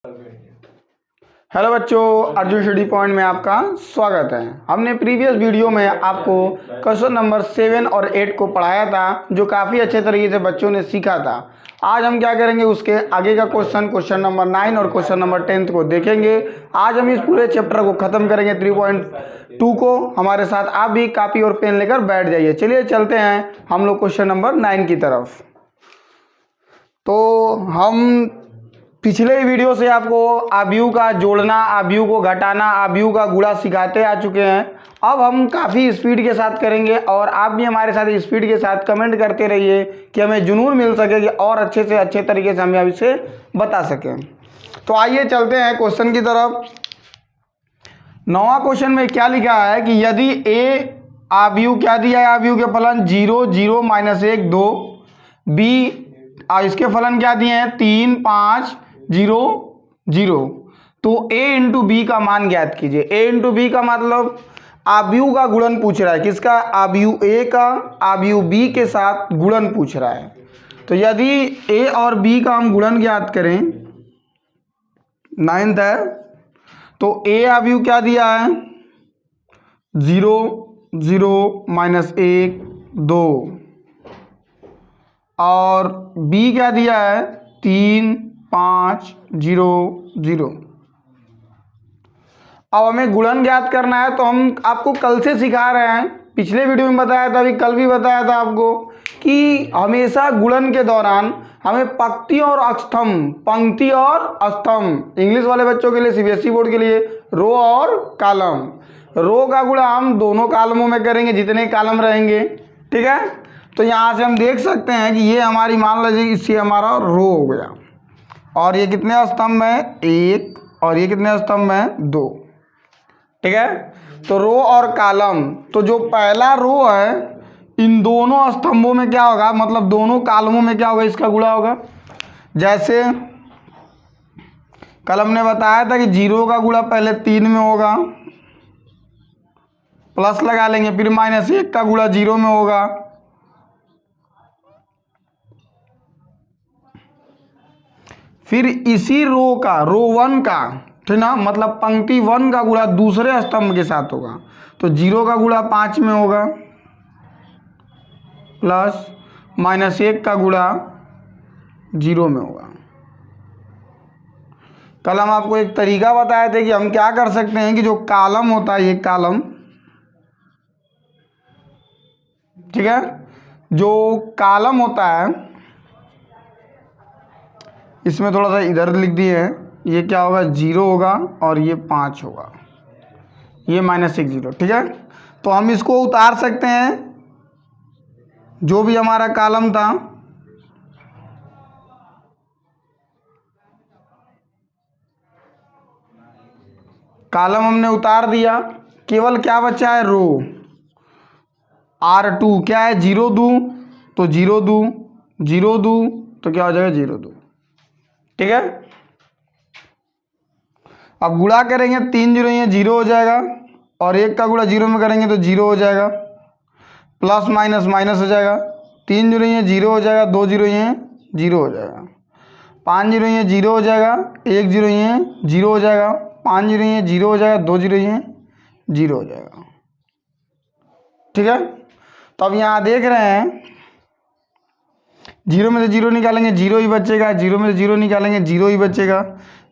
Hello बच्चों, Arjun study point में आपका स्वागत है। हमने प्रीवियस वीडियो में आपको क्वेश्चन नंबर 7 और 8 को पढ़ाया था, जो काफ़ी अच्छे तरीके से बच्चों ने सीखा था। आज हम क्या करेंगे, उसके आगे का क्वेश्चन नंबर 9 और क्वेश्चन नंबर 10 को देखेंगे। आज हम इस पूरे चैप्टर को ख़त्म करेंगे 3.2 को। हमारे साथ आप भी कापी और पेन लेकर बैठ जाइए। चलिए चलते हैं हम लोग क्वेश्चन नंबर 9 की तरफ। तो हम पिछले वीडियो से आपको आव्यूह का जोड़ना, आव्यूह को घटाना, आव्यूह का गुणा सिखाते आ चुके हैं। अब हम काफ़ी स्पीड के साथ करेंगे और आप भी हमारे साथ स्पीड के साथ कमेंट करते रहिए कि हमें जुनून मिल सके कि और अच्छे से अच्छे तरीके से हम इसे बता सकें। तो आइए चलते हैं क्वेश्चन की तरफ। 9वां क्वेश्चन में क्या लिखा है कि यदि ए आव्यूह क्या दिया है, आव्यूह के फलन 0, 0, -1, 2, बी इसके फलन क्या दिए हैं 3, 5, 0, 0, तो a इंटू बी का मान ज्ञात कीजिए। a इंटू बी का मतलब आव्यूह का गुणन पूछ रहा है। किसका? आव्यूह a का आव्यूह b के साथ गुणन पूछ रहा है। तो यदि a और b का हम गुणन ज्ञात करें, 9th है, तो a आव्यूह क्या दिया है 0, 0, -1, 2, और b क्या दिया है 3, 5, 0, 0। अब हमें गुणन ज्ञात करना है। तो हम आपको कल से सिखा रहे हैं, पिछले वीडियो में बताया था, अभी कल भी बताया था आपको कि हमेशा गुणन के दौरान हमें पंक्ति और स्तंभ, इंग्लिश वाले बच्चों के लिए, सीबीएसई बोर्ड के लिए रो और कॉलम। रो का गुणा हम दोनों कॉलमों में करेंगे, जितने कॉलम रहेंगे, ठीक है। तो यहाँ से हम देख सकते हैं कि ये हमारी, मान लीजिए इससे हमारा रो हो गया, और ये कितने स्तंभ हैं 1, और ये कितने स्तंभ हैं 2, ठीक है। तो रो और कॉलम, तो जो पहला रो है इन दोनों स्तंभों में क्या होगा, मतलब दोनों कॉलमों में क्या होगा, इसका गुणा होगा। जैसे कल हमने बताया था कि 0 का गुणा पहले 3 में होगा, प्लस लगा लेंगे, फिर -1 का गुणा 0 में होगा, फिर इसी रो का, रो 1 का, ठीक ना, मतलब पंक्ति 1 का गुणा दूसरे स्तंभ के साथ होगा। तो 0 का गुणा 5 में होगा, प्लस -1 का गुणा 0 में होगा। कल हम आपको एक तरीका बताए थे कि हम क्या कर सकते हैं कि जो कॉलम होता है, ये कॉलम, ठीक है, जो कॉलम होता है इसमें थोड़ा सा इधर लिख दिए हैं, ये क्या होगा 0 होगा, और ये 5 होगा, ये -1, 0, ठीक है। तो हम इसको उतार सकते हैं, जो भी हमारा कॉलम था, कॉलम हमने उतार दिया, केवल क्या बचा है रो। R2 क्या है 0 दूँ तो 0 दूँ, 0 दूँ तो क्या हो जाएगा 0 दूँ, ठीक है। अब गुणा करेंगे, 3 0 ये 0 हो जाएगा, और 1 का गुणा 0 में करेंगे तो 0 हो जाएगा, प्लस माइनस माइनस हो जाएगा, 3 0 ये 0 हो जाएगा, 2 0 ये 0 हो जाएगा, 5 0 ये 0 हो जाएगा, 1 0 ये 0 हो जाएगा, 5 0 ये 0 हो जाएगा, 2 0 ये 0 हो जाएगा, ठीक है। तो अब यहाँ देख रहे हैं 0 में से 0 निकालेंगे 0 ही बचेगा, 0 में से 0 निकालेंगे 0 ही बचेगा,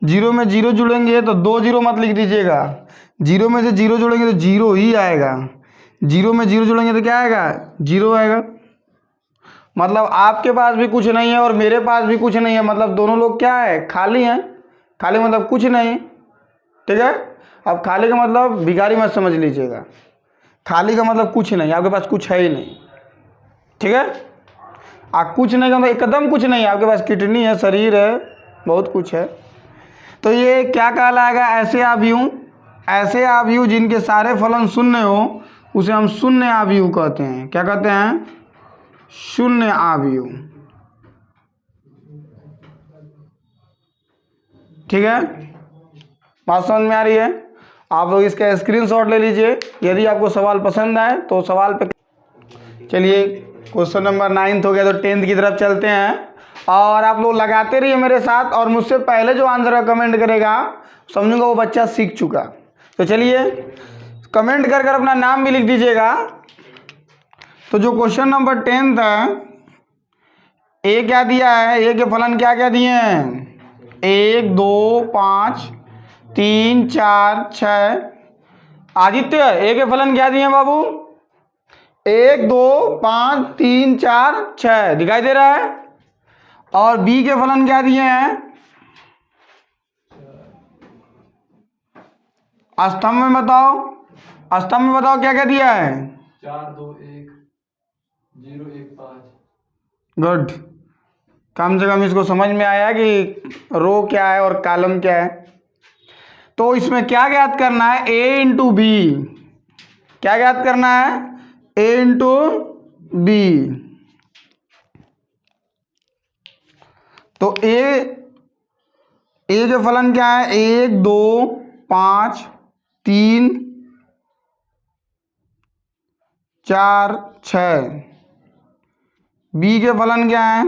0 में 0 जुड़ेंगे तो 2 0 मत लिख दीजिएगा, 0 में से 0 जोड़ेंगे तो 0 ही आएगा, 0 में 0 जोड़ेंगे तो क्या आएगा 0 आएगा। मतलब आपके पास भी कुछ नहीं है और मेरे पास भी कुछ नहीं है, मतलब दोनों लोग क्या है, खाली हैं। खाली मतलब कुछ नहीं, ठीक है। अब खाली का मतलब भिखारी मत समझ लीजिएगा, खाली का मतलब कुछ नहीं, आपके पास कुछ है ही नहीं, ठीक है। कुछ नहीं का मतलब एकदम कुछ नहीं है, आपके पास किडनी है, शरीर है, बहुत कुछ है। तो ये क्या कहलाएगा, ऐसे आव्यूह जिनके सारे फलन शून्य हो, उसे हम शून्य आव्यूह कहते हैं। क्या कहते हैं? शून्य आव्यूह, ठीक है। बात समझ में आ रही है? आप लोग इसका स्क्रीनशॉट ले लीजिए। यदि आपको सवाल पसंद आए तो सवाल पे, चलिए क्वेश्चन नंबर 9 हो गया, तो 10th की तरफ चलते हैं। और आप लोग लगाते रहिए मेरे साथ, और मुझसे पहले जो आंसर कमेंट करेगा समझूंगा वो बच्चा सीख चुका। तो चलिए कमेंट कर कर अपना नाम भी लिख दीजिएगा। तो जो क्वेश्चन नंबर 10 था, ए क्या दिया है, ए के फलन क्या क्या दिए हैं, 1 2 5 3 4 6। आदित्य ए के फलन क्या दिए हैं बाबू, 1 2 5 3 4 6 दिखाई दे रहा है। और बी के फलन क्या दिए हैं, स्तंभ में बताओ, स्तंभ में बताओ क्या क्या दिया है, 4 2 1 0 1 5। गुड, कम से कम इसको समझ में आया कि रो क्या है और कॉलम क्या है। तो इसमें क्या ज्ञात करना है, ए इंटू बी, क्या ज्ञात करना है, ए इंटू बी। तो ए के फलन क्या है, 1 2 5 3 4 6। बी के फलन क्या है,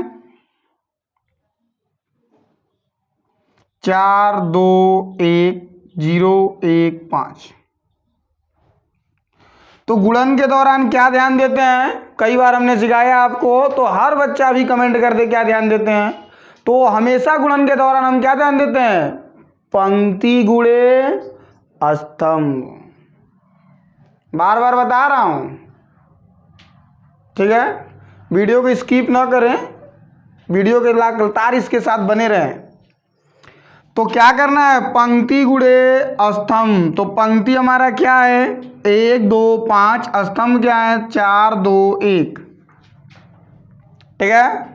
4 2 1 0 1 5। तो गुणन के दौरान क्या ध्यान देते हैं, कई बार हमने सिखाया आपको, तो हर बच्चा भी कमेंट कर दे क्या ध्यान देते हैं। तो हमेशा गुणन के दौरान हम क्या ध्यान देते हैं, पंक्ति गुणे स्तंभ, बार बार बता रहा हूं, ठीक है। वीडियो को स्किप ना करें, वीडियो के लगातार इसके साथ बने रहें। तो क्या करना है, पंक्ति गुणे स्तंभ। तो पंक्ति हमारा क्या है, 1 2 5, स्तंभ क्या है, 4 2 1, ठीक है।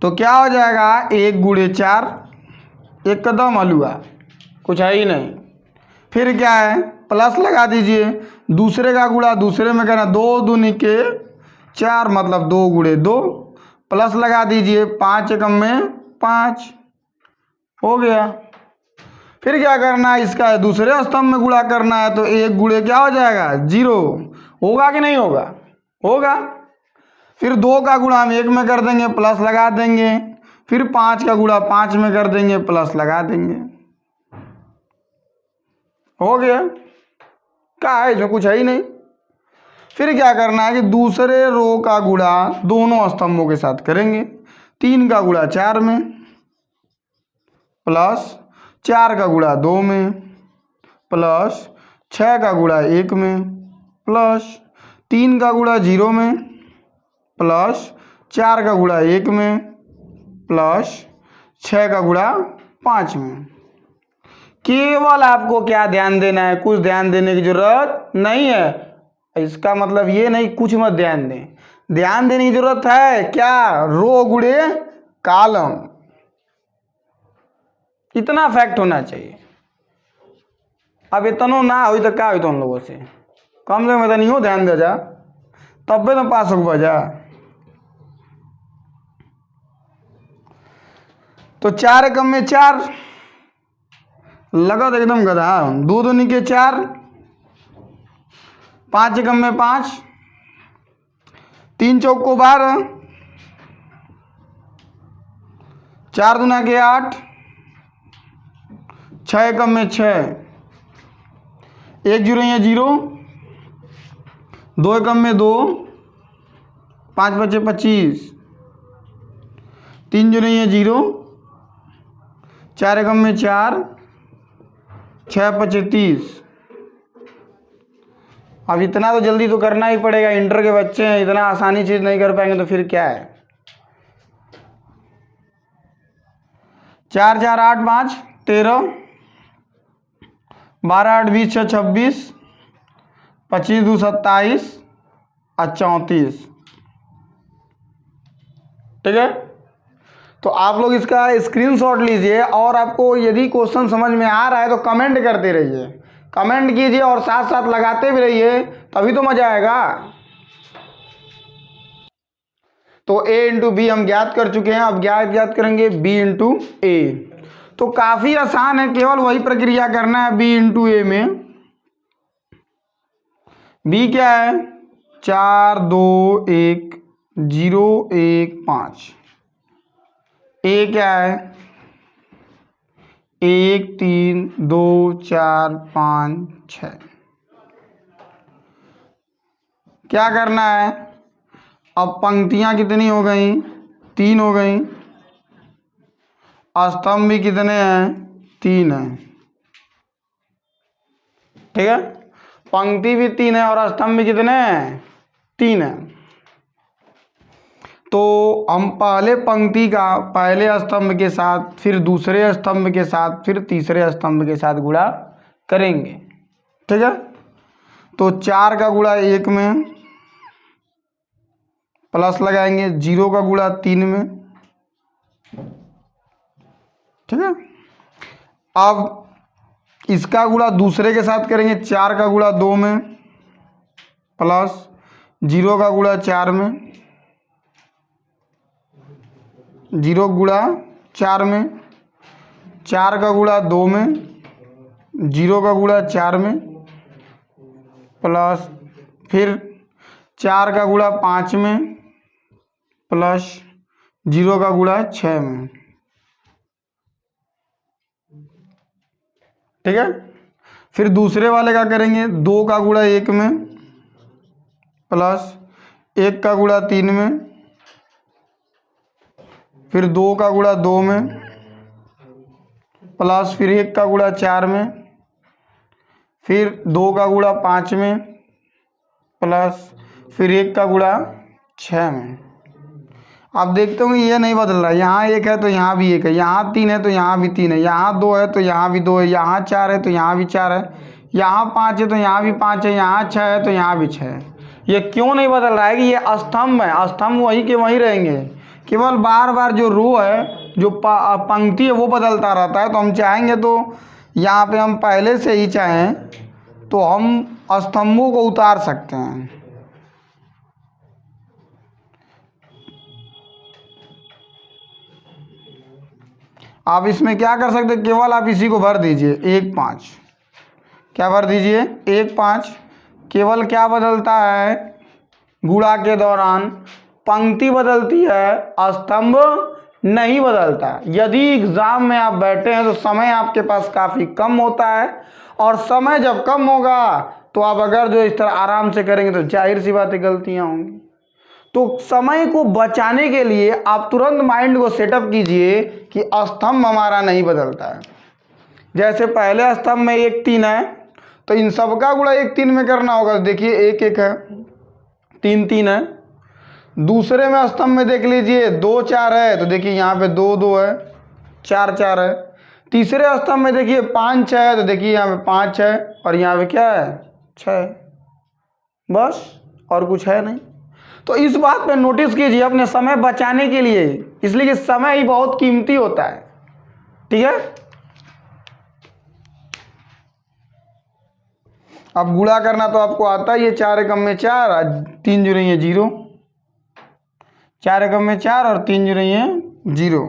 तो क्या हो जाएगा, 1 गुणे 4, एकदम हलुआ, कुछ है ही नहीं। फिर क्या है, प्लस लगा दीजिए, दूसरे का गुणा दूसरे में करना, 2 दूनी के 4 मतलब 2 गुणे 2, प्लस लगा दीजिए, 5 एकम में 5 हो गया। फिर क्या करना है, इसका दूसरे स्तंभ में गुणा करना है, तो 1 गुणे क्या हो जाएगा, 0, होगा कि नहीं होगा, होगा। फिर 2 का गुणा हम 1 में कर देंगे, प्लस लगा देंगे। फिर 5 का गुणा 5 में कर देंगे, प्लस लगा देंगे, हो गया। क्या है, जो कुछ है ही नहीं। फिर क्या करना है कि दूसरे रो का गुणा दोनों स्तंभों के साथ करेंगे, 3 का गुणा 4 में, प्लस 4 का गुणा 2 में, प्लस 6 का गुणा 1 में, प्लस 3 का गुणा 0 में, प्लस 4 का गुणा 1 में, प्लस 6 का गुणा 5 में। केवल आपको क्या ध्यान देना है, कुछ ध्यान देने की जरूरत नहीं है। इसका मतलब ये नहीं कुछ मत ध्यान दें, ध्यान देने की जरूरत है क्या, रो गुणे कॉलम, इतना फैक्ट होना चाहिए। अब इतना ना हो तो क्या हो तो उन लोगों से कम से कम इतना नहीं हो ध्यान दे जा, तब भी तो पास हो बजा। तो 4 एकम में 4, लगत एकदम गधा, 2 दूनी के 4, 5 एकम में 5, 3 चौक को 12, 4 दूना के 8, 6 एकम में 6, 1 0 है 0, 2 एकम में 2, 5 बचे 25, 3 0 है 0, 4 एकम में 4, 6 बचे 30। अब इतना तो जल्दी तो करना ही पड़ेगा, इंटर के बच्चे हैं, इतना आसानी चीज नहीं कर पाएंगे तो फिर क्या है। 4 4 8 5 13, 12 8 20 6 26, 25 2 27 और 34, ठीक है। तो आप लोग इसका स्क्रीनशॉट लीजिए, और आपको यदि क्वेश्चन समझ में आ रहा है तो कमेंट करते रहिए, कमेंट कीजिए और साथ साथ लगाते भी रहिए, तभी तो मजा आएगा। तो a इंटू बी हम ज्ञात कर चुके हैं, अब ज्ञात करेंगे b इंटू ए। तो काफी आसान है, केवल वही प्रक्रिया करना है b इंटू ए में। b क्या है, 4 2 1 0 1 5, ए क्या है, 1 3 2 4 5 6। क्या करना है, अब पंक्तियां कितनी हो गई, 3 हो गई, स्तंभ भी कितने हैं, 3 हैं। ठीक है, पंक्ति भी 3 है और स्तंभ भी कितने हैं, 3 है। तो हम पहले पंक्ति का पहले स्तंभ के साथ, फिर दूसरे स्तंभ के साथ, फिर तीसरे स्तंभ के साथ गुणा करेंगे। ठीक है, तो 4 का गुणा 1 में, प्लस लगाएंगे, 0 का गुणा 3 में। ठीक है, अब इसका गुणा दूसरे के साथ करेंगे, 4 का गुणा 2 में, प्लस 0 का गुणा 4 में, 0 गुणा 4 में, 4 का गुणा 2 में, 0 का गुणा 4 में, प्लस फिर 4 का गुणा 5 में, प्लस 0 का गुणा 6 में। ठीक है, फिर दूसरे वाले का करेंगे, 2 का गुणा 1 में, प्लस 1 का गुणा 3 में, फिर 2 का गुणा 2 में, प्लस फिर 1 का गुणा 4 में, फिर 2 का गुणा 5 में, प्लस फिर 1 का गुणा 6 में। आप देखते होंगे ये नहीं बदल रहा है, यहाँ 1 है तो यहाँ भी 1 है, यहाँ 3 है तो यहाँ भी 3 है, यहाँ 2 है तो यहाँ भी 2 है, यहाँ 4 है तो यहाँ भी 4 है, यहाँ 5 है तो यहाँ भी 5 है, यहाँ 6 है तो यहाँ भी 6 है। ये क्यों नहीं बदल रहा है कि ये स्तंभ है, स्तंभ वहीं के वहीं रहेंगे, केवल बार बार जो रो है, जो पंक्ति है वो बदलता रहता है। तो हम चाहेंगे तो यहाँ पे हम पहले से ही चाहें तो हम स्तंभों को उतार सकते हैं। आप इसमें क्या कर सकते हैं, केवल आप इसी को भर दीजिए 1 5। क्या भर दीजिए 1 5। केवल क्या बदलता है, गुणा के दौरान पंक्ति बदलती है, स्तंभ नहीं बदलता। यदि एग्जाम में आप बैठे हैं तो समय आपके पास काफ़ी कम होता है, और समय जब कम होगा तो आप अगर जो इस तरह आराम से करेंगे तो जाहिर सी बातें गलतियां होंगी। तो समय को बचाने के लिए आप तुरंत माइंड को सेटअप कीजिए कि स्तंभ हमारा नहीं बदलता है। जैसे पहले स्तंभ में 1 3 है तो इन सब का गुणा 1 3 में करना होगा। देखिए 1 1 है, 3 3 है। दूसरे में स्तंभ में देख लीजिए 2 4 है तो देखिए यहाँ पे 2 2 है, 4 4 है। तीसरे स्तंभ में देखिए 5 6 है तो देखिए यहाँ पे 5 है, और यहाँ पे क्या है 6, बस और कुछ है नहीं। तो इस बात पे नोटिस कीजिए अपने समय बचाने के लिए, इसलिए कि समय ही बहुत कीमती होता है। ठीक है, अब गुणा करना तो आपको आता ही है, 4 एकम में 4, 3 जुड़े हैं 0, 4 एकम में 4 और 3 जुड़े हैं 0,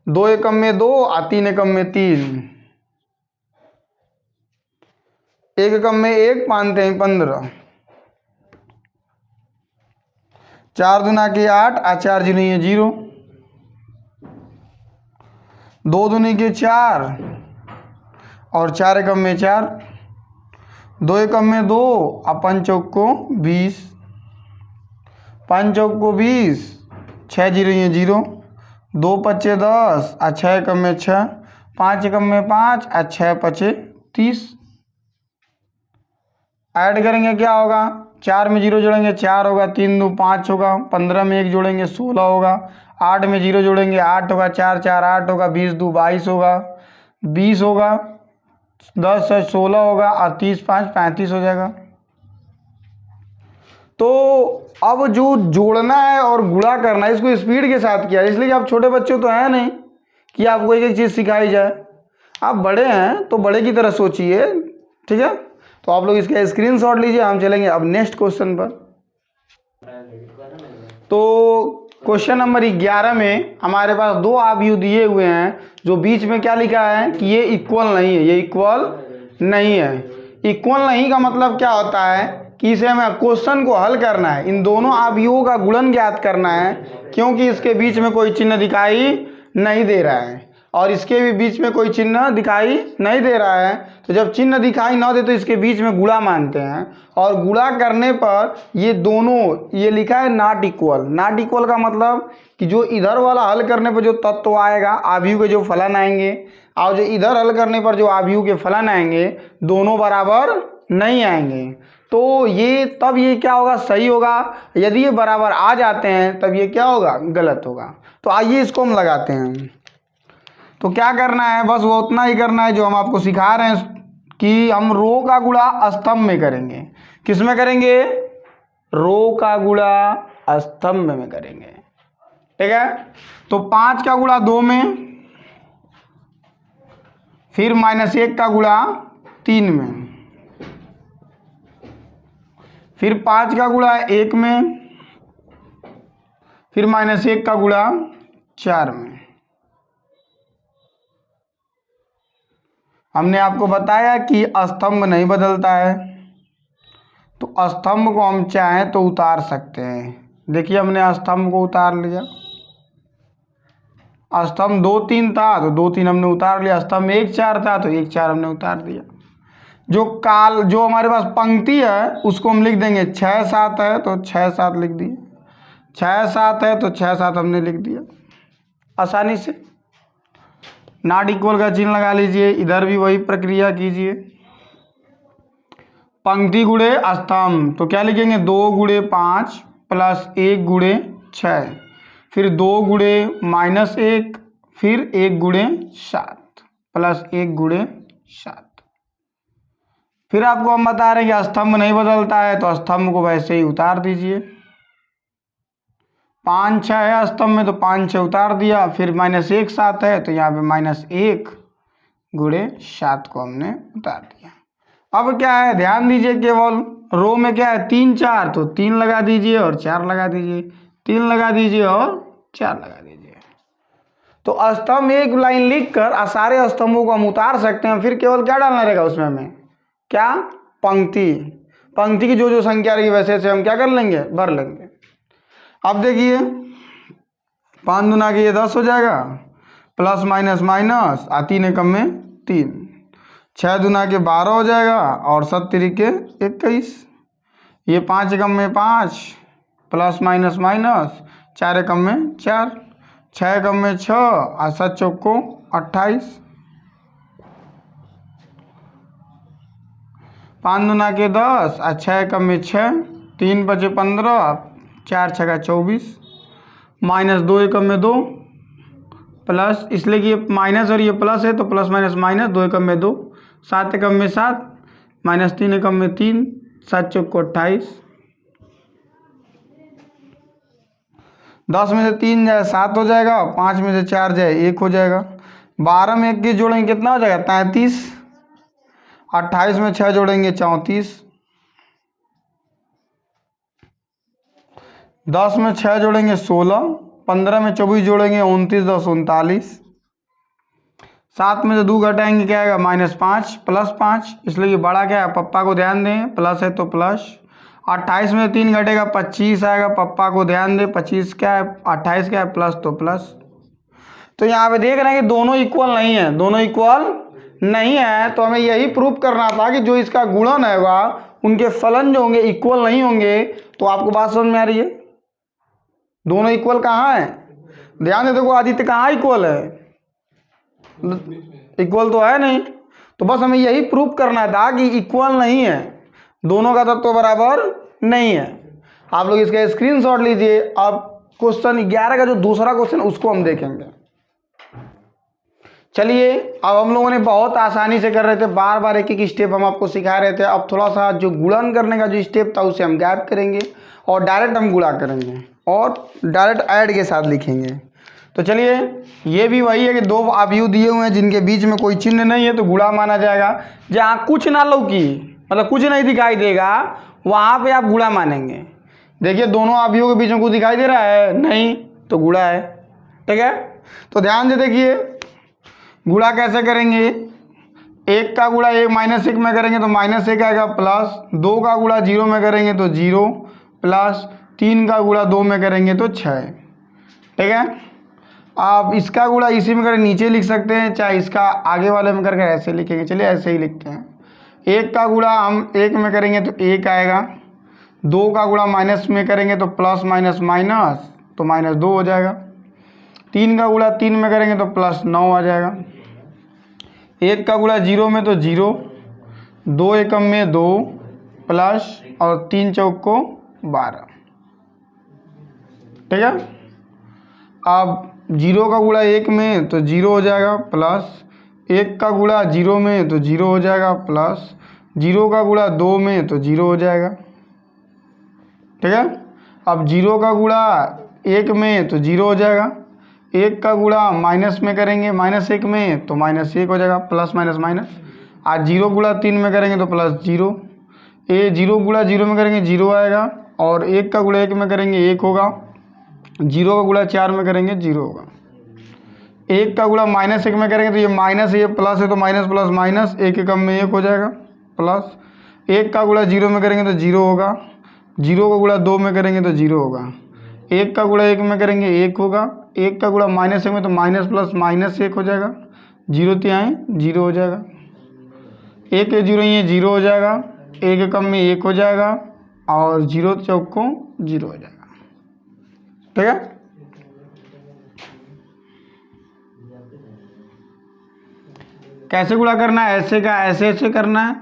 2 एकम में 2 और 3 एकम में 3, 1 एकम में 1, मानते हैं 15, 4 दूना के 8 और 4 जुड़े हैं 0, 2 दूनी के 4 और 4 एकम में 4, 2 एकम में 2 और 5 चौक को 20, 5 चौक को 20, 6 जीरो हैं 0, 2 पच्चे 10 और 6 एकम में 6, 5 एकम में 5 और 6 पचे 30। ऐड करेंगे क्या होगा, 4 में 0 जोड़ेंगे 4 होगा, 3 2 5 होगा, 15 में 1 जोड़ेंगे 16 होगा, 8 में 0 जोड़ेंगे 8 होगा, 4 4 8 होगा, 20 2 22 होगा, 20 होगा, 10 से 16 होगा और 30 5 35 हो जाएगा। तो अब जो जोड़ना है और गुणा करना है इसको स्पीड के साथ किया, इसलिए कि आप छोटे बच्चे तो हैं नहीं कि आपको एक एक चीज़ सिखाई जाए। आप बड़े हैं तो बड़े की तरह सोचिए। ठीक है, तो आप लोग इसका स्क्रीनशॉट लीजिए। हम चलेंगे अब नेक्स्ट क्वेश्चन पर। तो क्वेश्चन नंबर 11 में हमारे पास 2 आव्यूह दिए हुए हैं, जो बीच में क्या लिखा है कि ये इक्वल नहीं है, ये इक्वल नहीं है। इक्वल नहीं का मतलब क्या होता है कि इसे हमें क्वेश्चन को हल करना है, इन दोनों अवयवों का गुणन ज्ञात करना है, क्योंकि इसके बीच में कोई चिन्ह दिखाई नहीं दे रहा है और इसके भी बीच में कोई चिन्ह दिखाई नहीं दे रहा है। तो जब चिन्ह दिखाई ना दे तो इसके बीच में गुणा मानते हैं, और गुणा करने पर ये दोनों, ये लिखा है नॉट इक्वल। नॉट इक्वल का मतलब कि जो इधर वाला हल करने पर जो तत्व आएगा, अवयव के जो फलन आएंगे, और जो इधर हल करने पर जो अवयव के फलन आएंगे, दोनों बराबर नहीं आएंगे। तो ये तब ये क्या होगा, सही होगा। यदि ये बराबर आ जाते हैं तब ये क्या होगा, गलत होगा। तो आइए इसको हम लगाते हैं। तो क्या करना है, बस वो उतना ही करना है जो हम आपको सिखा रहे हैं कि हम रो का गुणा स्तंभ में करेंगे। किस में करेंगे, रो का गुणा स्तंभ में करेंगे, ठीक है। तो 5 का गुणा 2 में, फिर -1 का गुणा 3 में, फिर 5 का गुणा 1 में, फिर -1 का गुणा 4 में। हमने आपको बताया कि स्तंभ नहीं बदलता है, तो स्तंभ को हम चाहें तो उतार सकते हैं। देखिए हमने स्तंभ को उतार लिया, स्तंभ 2 3 था तो 2 3 हमने उतार लिया, स्तंभ 1 4 था तो 1 4 हमने उतार दिया। जो हमारे पास पंक्ति है उसको हम लिख देंगे 6 7 है तो 6 7 लिख दिए, 6 7 है तो 6 7 हमने लिख दिया आसानी से। नॉट इक्वल का चिन्ह लगा लीजिए, इधर भी वही प्रक्रिया कीजिए। पंक्ति गुणे स्तंभ, तो क्या लिखेंगे, 2 गुणे 5 प्लस 1 गुणे 6, फिर 2 गुणे -1, फिर 1 गुणे 7 प्लस 1 गुणे 7। फिर आपको हम बता रहे हैं कि स्तंभ नहीं बदलता है, तो स्तंभ को वैसे ही उतार दीजिए। 5 6 है स्तंभ में तो 5 6 उतार दिया, फिर -1 7 है तो यहाँ पे -1 गुणे 7 को हमने उतार दिया। अब क्या है, ध्यान दीजिए, केवल रो में क्या है 3 4, तो 3 लगा दीजिए और 4 लगा दीजिए, 3 लगा दीजिए और 4 लगा दीजिए। तो स्तंभ एक लाइन लिख कर सारे स्तंभों को हम उतार सकते हैं। फिर केवल क्या डालना रहेगा उसमें हमें, क्या, पंक्ति। पंक्ति की जो जो संख्या रहेगी वैसे से हम क्या कर लेंगे, भर लेंगे। अब देखिए 5 दूना के ये 10 हो जाएगा, प्लस माइनस माइनस, 3 एकम में 3, 6 दूना के 12 हो जाएगा और 7 तिरिके 21, ये 5 एकम में 5, प्लस माइनस माइनस, 4 एकम में 4, 6 एकम में 6 और 7 चौक को 28, 5 दूना के 10 और 6 एकम में 6, 3 बचे 15, 4 छका 24, -2 एकम में 2, प्लस, इसलिए कि ये माइनस और ये प्लस है तो प्लस माइनस माइनस, 2 एकम में 2, 7 एकम में 7, -3 एकम में 3, 7 चौक को 28, 10 में से 3 जाए 7 हो जाएगा, 5 में से 4 जाए 1 हो जाएगा, 12 में 21 जोड़ेंगे कितना हो जाएगा 33, 28 में 6 जोड़ेंगे 34, 10 में 6 जोड़ेंगे 16, 15 में 24 जोड़ेंगे 29 10 39, 7 में से 2 घटाएंगे क्या आएगा -5 प्लस 5, इसलिए ये बड़ा क्या है, पप्पा को ध्यान दें, प्लस है तो प्लस। 28 में 3 घटेगा 25 आएगा, पप्पा को ध्यान दें, 25 क्या है 28 क्या है, प्लस तो प्लस। तो यहाँ पे देख रहे हैं कि दोनों इक्वल नहीं है, दोनों इक्वल नहीं है, तो हमें यही प्रूव करना था कि जो इसका गुणन है उनके फलन जो होंगे इक्वल नहीं होंगे। तो आपको बात समझ में आ रही है, दोनों इक्वल कहाँ है, ध्यान दे, देखो आदित्य कहाँ इक्वल है, इक्वल तो है नहीं। तो बस हमें यही प्रूव करना था कि इक्वल नहीं है, दोनों का तत्व बराबर नहीं है। आप लोग इसका स्क्रीनशॉट लीजिए। अब क्वेश्चन 11 का जो दूसरा क्वेश्चन उसको हम देखेंगे। चलिए, अब हम लोगों ने बहुत आसानी से कर रहे थे, बार बार एक एक स्टेप हम आपको सिखा रहे थे। अब थोड़ा सा जो गुणन करने का जो स्टेप था उसे हम गैप करेंगे और डायरेक्ट हम गुणा करेंगे और डायरेक्ट ऐड के साथ लिखेंगे। तो चलिए, ये भी वही है कि 2 अवयव दिए हुए हैं जिनके बीच में कोई चिन्ह नहीं है तो गुणा माना जाएगा। जहाँ कुछ ना लौकी, मतलब कुछ नहीं दिखाई देगा, वहाँ पे आप गुणा मानेंगे। देखिए दोनों अवयवों के बीच में कुछ दिखाई दे रहा है नहीं, तो गुणा है, ठीक है। तो ध्यान से देखिए गुणा कैसे करेंगे। 1 का गुणा -1 में करेंगे तो -1 आएगा, प्लस 2 का गुणा 0 में करेंगे तो 0, प्लस 3 का गुणा 2 में करेंगे तो 6। ठीक है, आप इसका गुणा इसी में करके नीचे लिख सकते हैं, चाहे इसका आगे वाले में करके ऐसे लिखेंगे। चलिए ऐसे ही लिखते हैं। 1 का गुणा हम 1 में करेंगे तो 1 आएगा, 2 का गुणा माइनस में करेंगे तो प्लस माइनस माइनस तो -2 हो जाएगा, 3 का गुणा 3 में करेंगे तो +9 आ जाएगा, 1 का गुणा 0 में तो 0, 2 एकम में 2, प्लस और 3 चौक को 12। ठीक है, अब 0 का गुणा 1 में तो 0 हो जाएगा, प्लस 1 का गुणा 0 में तो 0 हो जाएगा, प्लस 0 का गुणा 2 में तो 0 हो जाएगा। ठीक है, अब 0 का गुणा 1 में तो 0 हो जाएगा, 1 का गुणा माइनस में करेंगे -1 में तो -1 हो जाएगा, प्लस माइनस माइनस। आज 0 गुणा 3 में करेंगे तो +0, 0 गुणा 0 में करेंगे 0 आएगा, और 1 का गुणा 1 में करेंगे 1 होगा, 0 का गुणा 4 में करेंगे 0 होगा, 1 का गुणा -1 में करेंगे तो ये माइनस है, ये प्लस है तो माइनस प्लस माइनस 1 एकम में 1 हो जाएगा, प्लस 1 का गुणा 0 में करेंगे तो 0 होगा, 0 का गुणा 2 में करेंगे तो 0 होगा, 1 का गुणा 1 में करेंगे 1 होगा, 1 का गुणा -1 में तो माइनस प्लस माइनस 1 हो जाएगा, 0 तिहाई 0 हो जाएगा, 1 के 0 ये 0 हो जाएगा, 1 एकम में 1 हो जाएगा, और 0 चौक को 0 हो जाएगा। ठीक है, कैसे गुणा करना है? ऐसे का ऐसे करना है।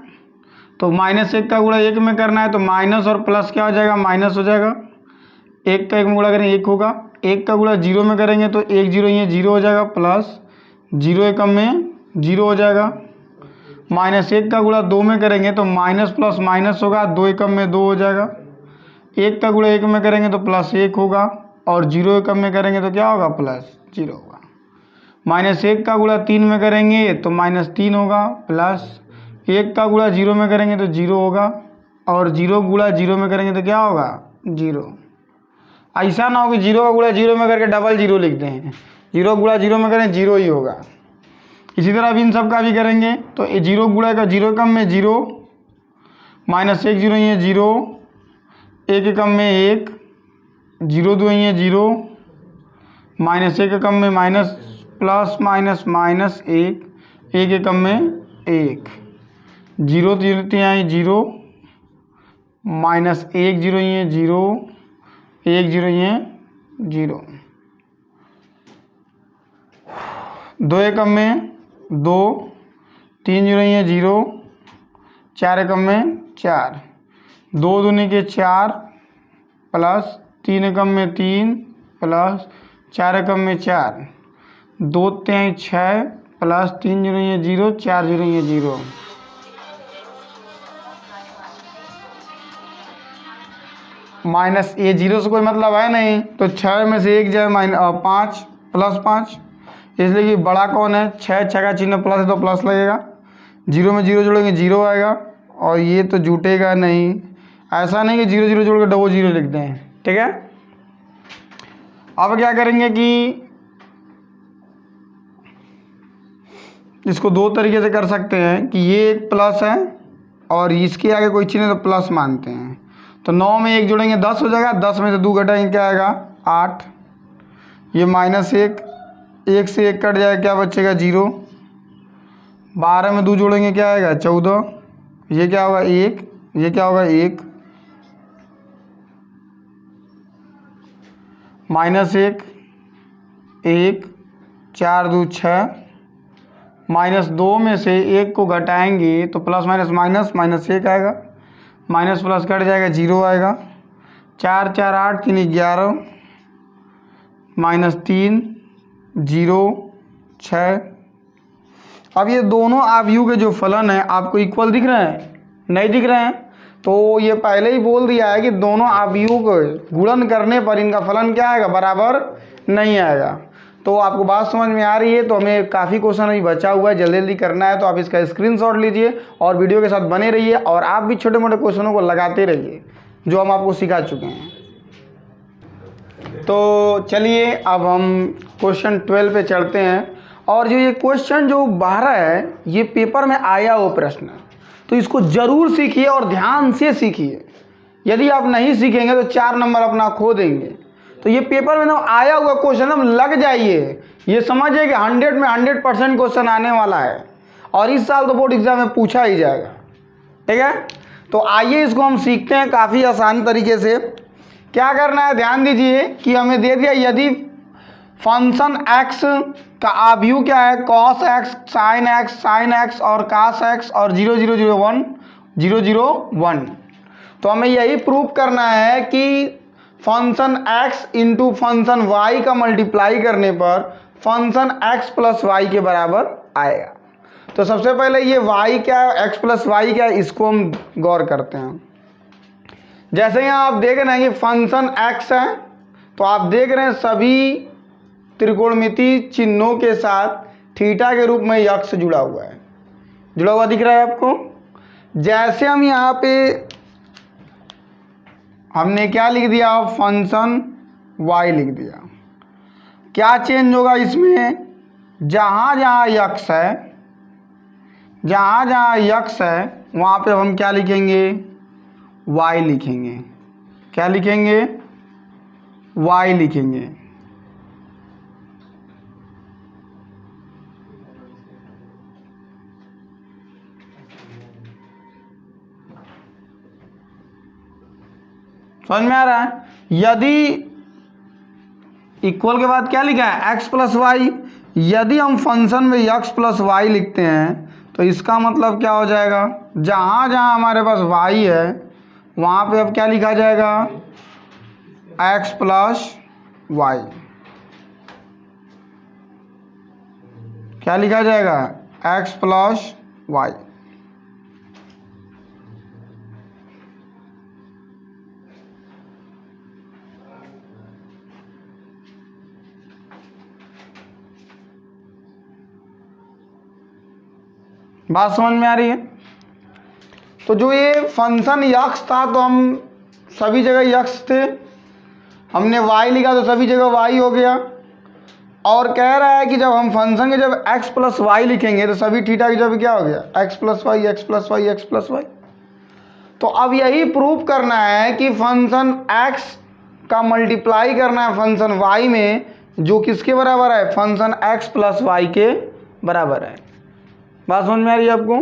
तो -1 का गुणा 1 में करना है तो माइनस और प्लस क्या हो जाएगा, माइनस हो जाएगा, 1 का 1 में गुणा करेंगे 1 होगा, 1 का गुणा 0 में करेंगे तो 1 0 ये 0 हो जाएगा, प्लस 0 एकम में 0 हो जाएगा, -1 का गुणा 2 में करेंगे तो माइनस प्लस माइनस होगा, 2 एकम में 2 हो जाएगा, 1 का गुणा 1 में करेंगे तो +1 होगा, और 0 एकम में करेंगे तो क्या होगा, +0 होगा, -1 का गुणा 3 में करेंगे तो -3 होगा, प्लस 1 का गुणा 0 में करेंगे तो 0 होगा, और 0 गुणा 0 में करेंगे तो क्या होगा, 0। ऐसा ना हो कि 0 का गुणा 0 में करके डबल 0 लिखते हैं, 0 गुणा 0 में करें 0 ही होगा। इसी तरह अब इन सब का भी करेंगे तो 0 गुणा का 0 एकम में 0, -1 0 ये 0, 1 एकम में 1, 0 2 ये 0, -1 एकम में माइनस प्लस माइनस माइनस 1, 1 एकम में 1, 0 3 तिहाई 0, -1 0 ये 0, 1 0 ये 0, 2 एकम में 2, 3 0 ये 0, 4 एकम में 4, 2 दूनी के 4, प्लस 3 एकम में 3, प्लस 4 एकम में 4, 2 तिहाई 6, प्लस 3 0 ये 0, 4 0 ये 0, माइनस ये 0 से कोई मतलब है नहीं, तो 6 में से 1 जाए -5 प्लस 5, इसलिए कि बड़ा कौन है, 6 का चिन्ह प्लस है तो प्लस लगेगा, 0 में 0 जोड़ेंगे 0 आएगा, और ये तो जुटेगा नहीं, ऐसा नहीं कि 0 0 जोड़ के डबल 0 लिख दें। ठीक है, अब क्या करेंगे कि इसको दो तरीके से कर सकते हैं कि ये एक प्लस है और इसके आगे कोई चिन्ह तो प्लस मानते हैं, तो 9 में 1 जोड़ेंगे 10 हो जाएगा, 10 में से 2 घटाएंगे क्या आएगा 8, ये -1, 1 से 1 कट जाएगा क्या बचेगा 0, 12 में 2 जोड़ेंगे क्या आएगा 14, ये क्या होगा 1, ये क्या होगा 1, -1 1, 4 2 6, -2 में से 1 को घटाएंगे तो प्लस माइनस माइनस -1 आएगा, माइनस प्लस कट जाएगा 0 आएगा, 4 4 8 3 11, -3 0 6। अब ये दोनों आव्यूह के जो फलन है आपको इक्वल दिख रहे हैं, नहीं दिख रहे हैं, तो ये पहले ही बोल दिया है कि दोनों आव्यूह को गुणन करने पर इनका फलन क्या आएगा, बराबर नहीं आएगा। तो आपको बात समझ में आ रही है। तो हमें काफ़ी क्वेश्चन अभी बचा हुआ है, जल्दी जल्दी करना है, तो आप इसका स्क्रीनशॉट लीजिए और वीडियो के साथ बने रहिए, और आप भी छोटे मोटे क्वेश्चनों को लगाते रहिए जो हम आपको सिखा चुके हैं। तो चलिए अब हम क्वेश्चन 12 पे चढ़ते हैं, और जो ये क्वेश्चन जो बाहर है ये पेपर में आया वो प्रश्न, तो इसको जरूर सीखिए और ध्यान से सीखिए। यदि आप नहीं सीखेंगे तो 4 नंबर अपना खो देंगे। तो ये पेपर में ना आया हुआ क्वेश्चन हम लग जाइए, ये समझिए कि 100 में 100% क्वेश्चन आने वाला है और इस साल तो बोर्ड एग्जाम में पूछा ही जाएगा। ठीक है, तो आइए इसको हम सीखते हैं काफ़ी आसान तरीके से। क्या करना है, ध्यान दीजिए कि हमें दे दिया यदि फंक्शन x का आव्यूह क्या है, cos x, sin x और cos x और 0 0 0 1 0 0 1। तो हमें यही प्रूव करना है कि function x into function y का मल्टीप्लाई करने पर फंक्शन x प्लस वाई के बराबर आएगा। तो सबसे पहले ये y क्या है, x प्लस वाई क्या है, इसको हम गौर करते हैं। जैसे यहाँ आप देख रहे हैं कि फंक्शन x है, तो आप देख रहे हैं सभी त्रिकोणमितीय चिन्हों के साथ थीटा के रूप में यक्ष जुड़ा हुआ है, जुड़ा हुआ दिख रहा है आपको। जैसे हम यहाँ पे हमने क्या लिख दिया, फंक्शन y लिख दिया, क्या चेंज होगा इसमें, जहाँ जहाँ यक्ष है, जहाँ जहाँ यक्ष है वहाँ पे हम क्या लिखेंगे, y लिखेंगे। क्या लिखेंगे, y लिखेंगे। समझ में आ रहा है। यदि इक्वल के बाद क्या लिखा है, x प्लस वाई, यदि हम फंक्शन में x प्लस वाई लिखते हैं तो इसका मतलब क्या हो जाएगा, जहाँ जहाँ हमारे पास y है वहाँ पे अब क्या लिखा जाएगा, x प्लस वाई। क्या लिखा जाएगा, x प्लस वाई। बात समझ में आ रही है। तो जो ये फंक्शन यक्ष था तो हम सभी जगह यक्ष थे, हमने y लिखा तो सभी जगह y हो गया। और कह रहा है कि जब हम फंक्शन के जब x प्लस वाई लिखेंगे तो सभी थीटा की जब क्या हो गया, x plus y x plus y x plus y. तो अब यही प्रूव करना है कि फंक्शन x का मल्टीप्लाई करना है फंक्शन y में, जो किसके बराबर है, फंक्शन x प्लस वाई के बराबर है। बात समझ में आ रही है आपको।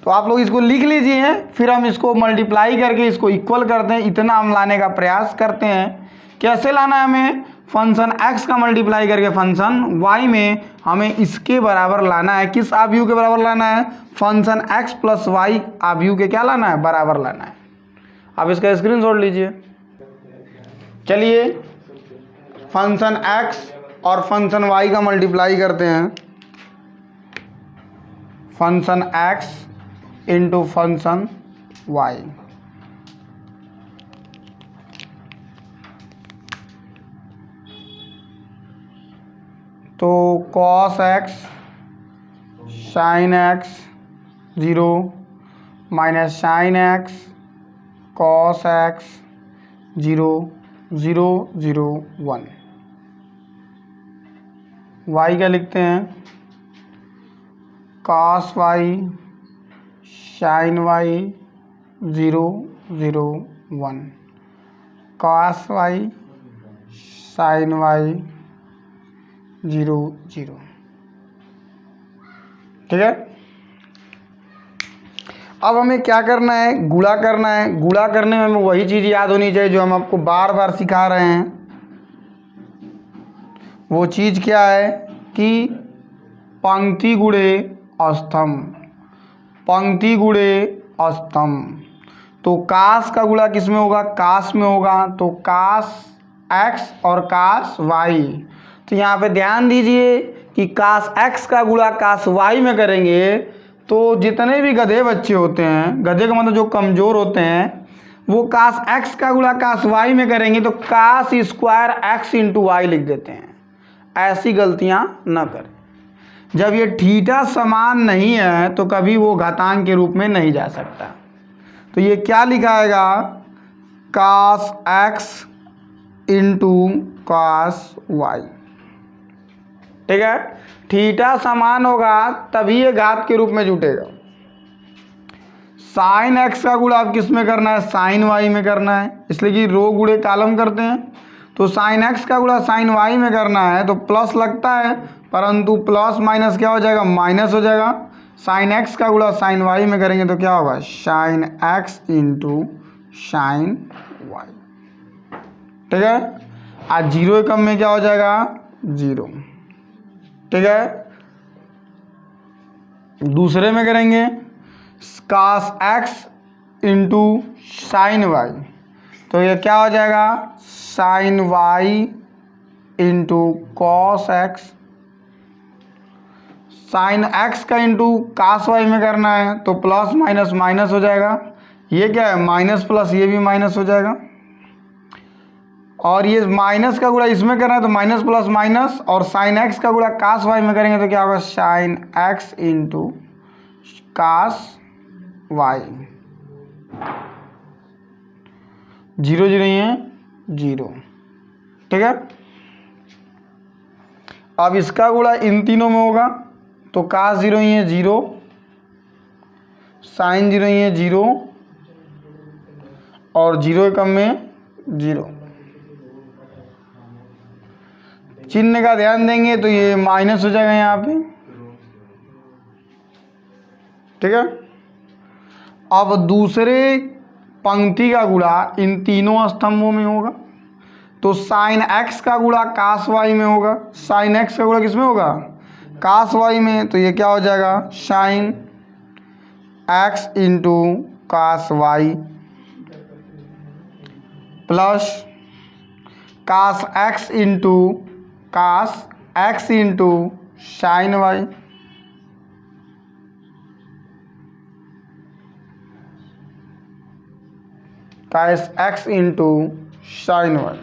तो आप लोग इसको लिख लीजिए, फिर हम इसको मल्टीप्लाई करके इसको इक्वल करते हैं, इतना हम लाने का प्रयास करते हैं। कैसे लाना है हमें, फंक्शन x का मल्टीप्लाई करके फंक्शन y में हमें इसके बराबर लाना है। किस आव्यूह के बराबर लाना है, फंक्शन x प्लस वाई आव्यूह के क्या लाना है, बराबर लाना है। आप इसका स्क्रीनशॉट लीजिए। चलिए फंक्शन x और फंक्शन y का मल्टीप्लाई करते हैं, function x into function y। तो cos x sin x 0 minus sin x cos x 0 0 0 1। y क्या लिखते हैं, cos y sin y 0 0 1, cos y sin y 0 0। ठीक है। अब हमें क्या करना है, गुणा करना है। गुणा करने में हमें वही चीज़ याद होनी चाहिए जो हम आपको बार बार सिखा रहे हैं। वो चीज़ क्या है कि पंक्ति गुणे स्तंभ, पंक्ति गुणे स्तंभ। तो कास का गुणा किस में होगा, कास में होगा। तो कास एक्स और कास वाई। तो यहाँ पे ध्यान दीजिए कि कास एक्स का गुणा कास वाई में करेंगे तो जितने भी गधे बच्चे होते हैं, गधे का मतलब जो कमज़ोर होते हैं, वो कास एक्स का गुणा कास वाई में करेंगे तो cos square x into y लिख देते हैं। ऐसी गलतियाँ न करें। जब ये थीटा समान नहीं है तो कभी वो घातांक के रूप में नहीं जा सकता। तो ये क्या लिखाएगा, कास एक्स इंटू कास वाई। ठीक है। थीटा समान होगा तभी ये घात के रूप में जुटेगा। साइन एक्स का गुणा अब किस में करना है, साइन वाई में करना है, इसलिए कि रो गुणे कॉलम करते हैं। तो साइन एक्स का गुणा साइन वाई में करना है तो प्लस लगता है, परंतु प्लस माइनस क्या हो जाएगा, माइनस हो जाएगा। साइन एक्स का गुणा साइन वाई में करेंगे तो क्या होगा, sine x into sine y. ठीक है, आज 0 कम में क्या हो जाएगा, 0। ठीक है, दूसरे में करेंगे cos x into sine y, तो ये क्या हो जाएगा, sine y into cos x. Sine x का इंटू कास वाई में करना है तो प्लस माइनस माइनस हो जाएगा, ये क्या है माइनस प्लस, ये भी माइनस हो जाएगा। और ये माइनस का गुणा इसमें करना है तो माइनस प्लस माइनस, और साइन एक्स का गुणा कास वाई में करेंगे तो क्या होगा, sine x into cos y. 0 0 ये 0। ठीक है, अब इसका गुणा इन तीनों में होगा तो कास 0 ये 0, साइन 0 ये 0, और 0 कम में 0। चिन्ह का ध्यान देंगे तो ये माइनस हो जाएगा यहाँ पे। ठीक है, अब दूसरे पंक्ति का गुणा इन तीनों स्तंभों में होगा तो साइन एक्स का गुणा कास वाई में होगा। साइन एक्स का गुणा किस में होगा, कास वाई में, तो ये क्या हो जाएगा, sine x into cos y plus cos x into cos x into sine y. Cos x into sine y,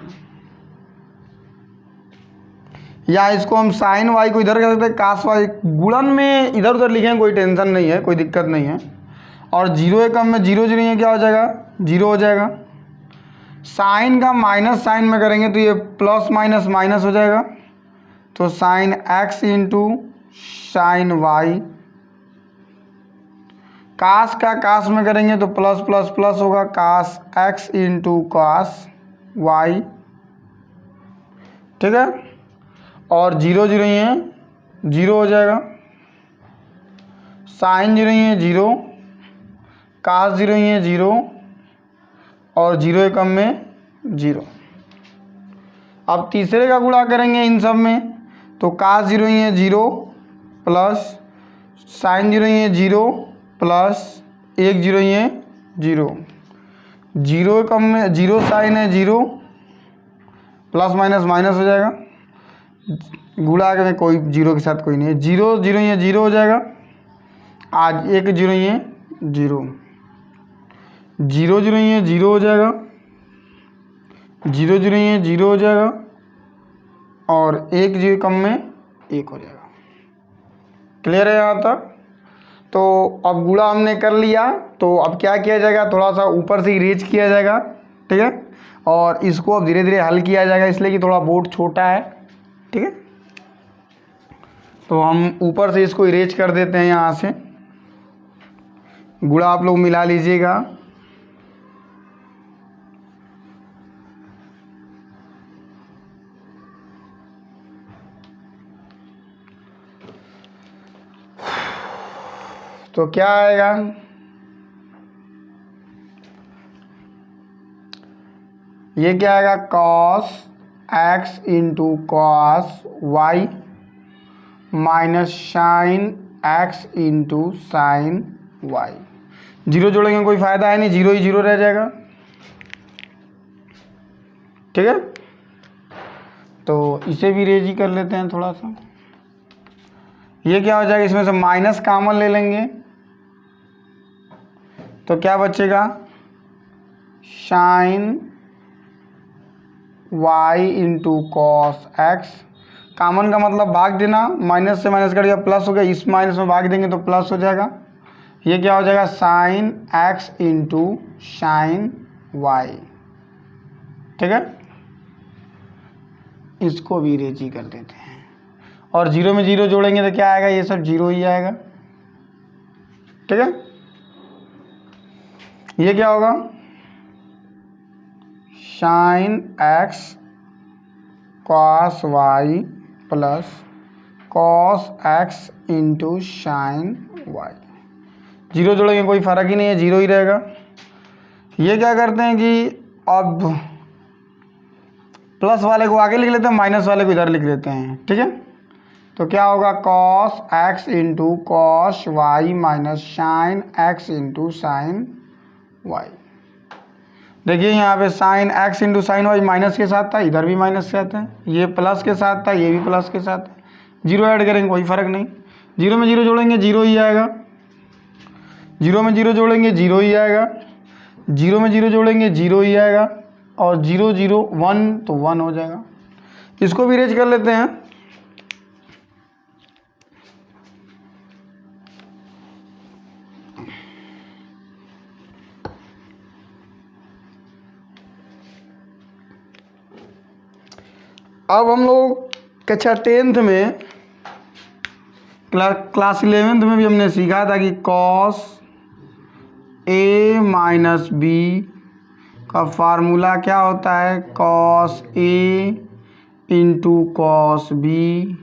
या इसको हम साइन वाई को इधर कर सकते हैं, कास वाई गुणन में इधर उधर लिखें, कोई टेंशन नहीं है, कोई दिक्कत नहीं है। और 0 कम में 0 0 ये क्या हो जाएगा, 0 हो जाएगा। साइन का माइनस साइन में करेंगे तो ये प्लस माइनस माइनस हो जाएगा, तो sine x into sine y. Cos का कास में करेंगे तो प्लस प्लस प्लस होगा, cos x into cos y. ठीक है, और 0 0 ये 0 हो जाएगा, साइन 0 ये 0, कास 0 ये 0, और 0 कम में 0। अब तीसरे का गुणा करेंगे इन सब में तो कास 0 ये 0 प्लस साइन 0 ये 0 प्लस 1 0 ये 0, 0 कम में 0 साइन है 0, प्लस माइनस माइनस हो जाएगा, गुणा में कोई 0 के साथ कोई नहीं है, 0 0 ये 0 हो जाएगा, आज 1 0 ये 0, 0 0 ये 0 हो जाएगा, 0 0 ये 0 हो जाएगा, और 1 0 कम में 1 हो जाएगा। क्लियर है यहाँ तक। तो अब गुणा हमने कर लिया, तो अब क्या किया जाएगा, थोड़ा सा ऊपर से इरेज किया जाएगा। ठीक है, और इसको अब धीरे धीरे हल किया जाएगा, इसलिए कि थोड़ा बोर्ड छोटा है। ठीक है, तो हम ऊपर से इसको इरेज कर देते हैं यहाँ से। गुणा आप लोग मिला लीजिएगा। तो क्या आएगा, ये क्या आएगा, cos x into cos y minus sine x into sine y. 0 जोड़ेंगे कोई फ़ायदा है नहीं, 0 ही 0 रह जाएगा। ठीक है, तो इसे भी रेजी कर लेते हैं थोड़ा सा। ये क्या हो जाएगा, इसमें से माइनस कॉमन ले लेंगे तो क्या बचेगा, sine y into cos x. Common का मतलब भाग देना, माइनस से माइनस कट गया प्लस हो गया, इस माइनस में भाग देंगे तो प्लस हो जाएगा। ये क्या हो जाएगा, sine x into sine y. ठीक है, इसको भी रेजी कर देते हैं। और 0 में 0 जोड़ेंगे तो क्या आएगा, ये सब 0 ही आएगा। ठीक है, ये क्या होगा, sine x cos y plus cos x into sine y। 0 जोड़ेंगे कोई फ़र्क ही नहीं है, 0 ही रहेगा। ये क्या करते हैं कि अब प्लस वाले को आगे लिख लेते हैं, माइनस वाले को इधर लिख लेते हैं। ठीक है, तो क्या होगा, cos x into cos y minus sine x into sine y. देखिए यहाँ पे sine x into sine y minus के साथ था, इधर भी माइनस के साथ है, ये प्लस के साथ था, ये भी प्लस के साथ है। 0 ऐड करेंगे कोई फ़र्क नहीं, 0 में 0 जोड़ेंगे 0 ही आएगा, 0 में 0 जोड़ेंगे 0 ही आएगा, 0 में 0 जोड़ेंगे 0 ही आएगा, और 0 0 1 तो 1 हो जाएगा। इसको भी इरेज कर लेते हैं। अब हम लोग कक्षा 10th में क्लास 11th में भी हमने सीखा था कि कॉस a माइनस बी का फार्मूला क्या होता है, cos a into cos b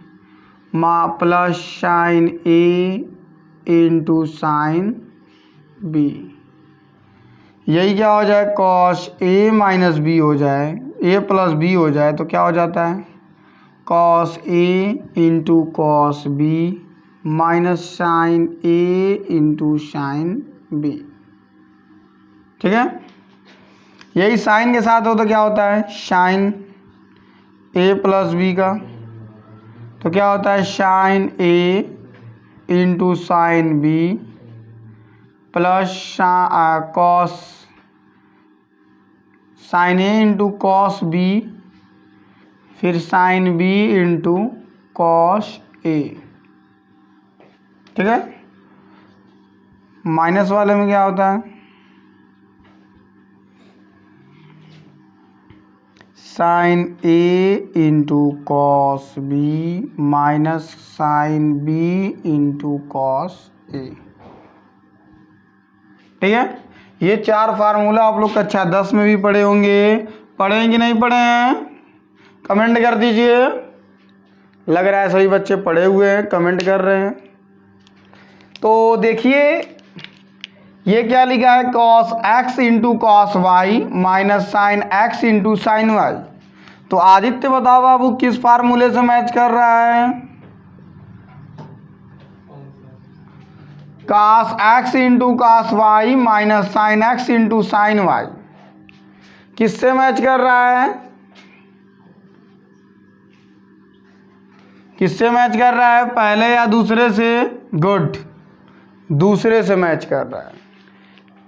plus sine a into sine b. यही क्या हो जाए, कॉस a माइनस बी हो जाए, a प्लस बी हो जाए तो क्या हो जाता है, cos a into cos b minus sine a into sine b. ठीक है, यही साइन के साथ हो तो क्या होता है, साइन a प्लस बी का, तो क्या होता है, sine a into sine b plus cos sine a into cos b फिर sine b into cos a। ठीक है, माइनस वाले में क्या होता है, sine a into cos b minus sine b into cos a। ठीक है, ये 4 फार्मूला आप लोग कक्षा 10 में भी पढ़े होंगे, पढ़े हैं कि नहीं पढ़े हैं, कमेंट कर दीजिए। लग रहा है सभी बच्चे पढ़े हुए हैं, कमेंट कर रहे हैं। तो देखिए ये क्या लिखा है, cos x into cos y minus sine x into sine y. तो आदित्य बताओ बाबू किस फार्मूले से मैच कर रहा है, cos x into cos y minus sine x into sine y, किससे मैच कर रहा है, किससे मैच कर रहा है, पहले या दूसरे से, गुड, दूसरे से मैच कर रहा है।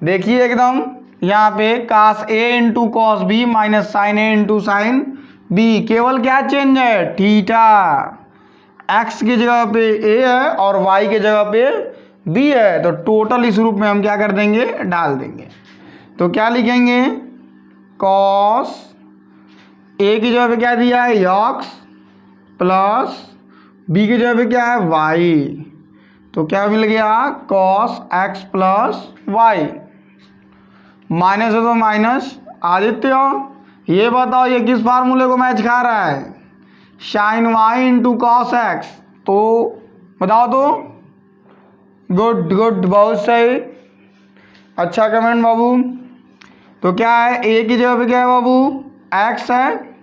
देखिए एकदम यहाँ पे cos a into cos b minus sine a into sine b, केवल क्या चेंज है, थीटा, x की जगह पे a है और y की जगह पे b है, तो टोटल इस रूप में हम क्या कर देंगे, डाल देंगे। तो क्या लिखेंगे, cos a की जगह पे क्या दिया है, x प्लस b की जगह पे क्या है, y, तो क्या मिल गया, cos x plus y. Minus है तो माइनस। आदित्य ये बताओ ये किस फार्मूले को मैच खा रहा है, sine y into cos x, तो बताओ तो, गुड गुड, बहुत सही, अच्छा कमेंट बाबू। तो क्या है, ए की जगह पे क्या है बाबू, एक्स है,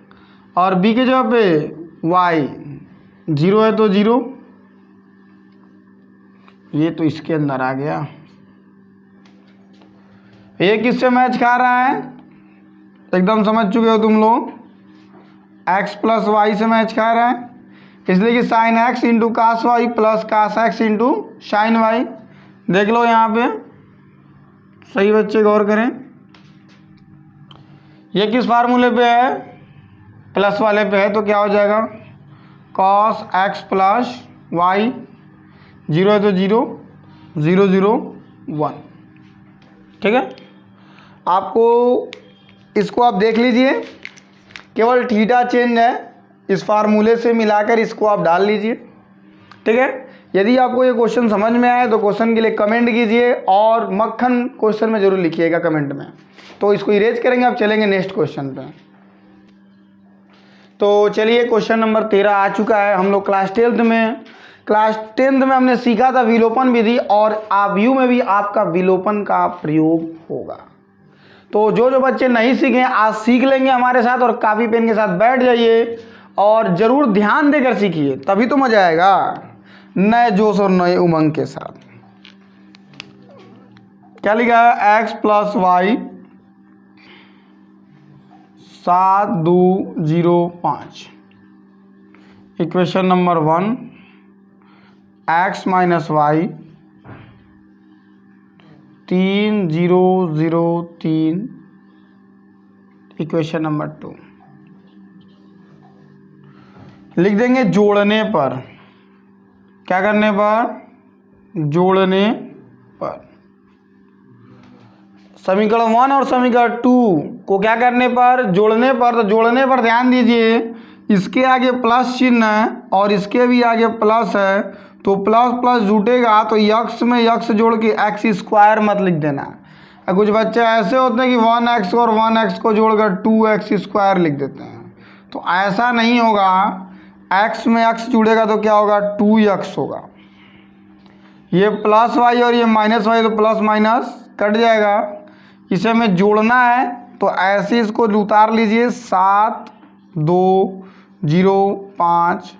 और बी की जगह पे वाई, 0 है तो 0, ये तो इसके अंदर आ गया। ये किससे मैच खा रहा है, एकदम समझ चुके हो तुम लोग, x प्लस वाई से मैच खा रहा है, इसलिए कि sine x into cos y plus cos x into sine y. देख लो यहाँ पे, सही बच्चे गौर करें, ये किस फार्मूले पे है, प्लस वाले पे है, तो क्या हो जाएगा, कॉस x प्लस वाई, 0 है तो 0, 0 0 1। ठीक है, आपको इसको आप देख लीजिए, केवल थीटा चेंज है, इस फार्मूले से मिलाकर इसको आप डाल लीजिए। ठीक है। यदि आपको ये क्वेश्चन समझ में आए तो क्वेश्चन के लिए कमेंट कीजिए और मक्खन क्वेश्चन में जरूर लिखिएगा कमेंट में। तो इसको इरेज करेंगे, अब चलेंगे नेक्स्ट क्वेश्चन पे। तो चलिए क्वेश्चन नंबर 13 आ चुका है। हम लोग क्लास टेंथ में हमने सीखा था विलोपन विधि, और आव्यूह में भी आपका विलोपन का प्रयोग होगा। तो जो बच्चे नहीं सीखे आज सीख लेंगे हमारे साथ, और कापी पेन के साथ बैठ जाइए और जरूर ध्यान देकर सीखिए, तभी तो मजा आएगा नए जोश और नए उमंग के साथ। क्या लिखा है? x + y 7205। Equation number 1 x - y 3003। Equation number 2 लिख देंगे जोड़ने पर। क्या करने पर? जोड़ने पर। समीकरण 1 और समीकरण 2 को क्या करने पर? जोड़ने पर। तो जोड़ने पर ध्यान दीजिए, इसके आगे प्लस चिन्ह है और इसके भी आगे प्लस है, तो प्लस प्लस जुटेगा तो यक्स में यक्स जोड़ के x² मत लिख देना। कुछ बच्चे ऐसे होते हैं कि 1x और 1x को जोड़कर 2x² लिख देते हैं, तो ऐसा नहीं होगा। x में x जुड़ेगा तो क्या होगा? 2x होगा। ये प्लस y और ये माइनस y, तो प्लस माइनस कट जाएगा। इसे हमें जोड़ना है तो ऐसे इसको उतार लीजिए 7205।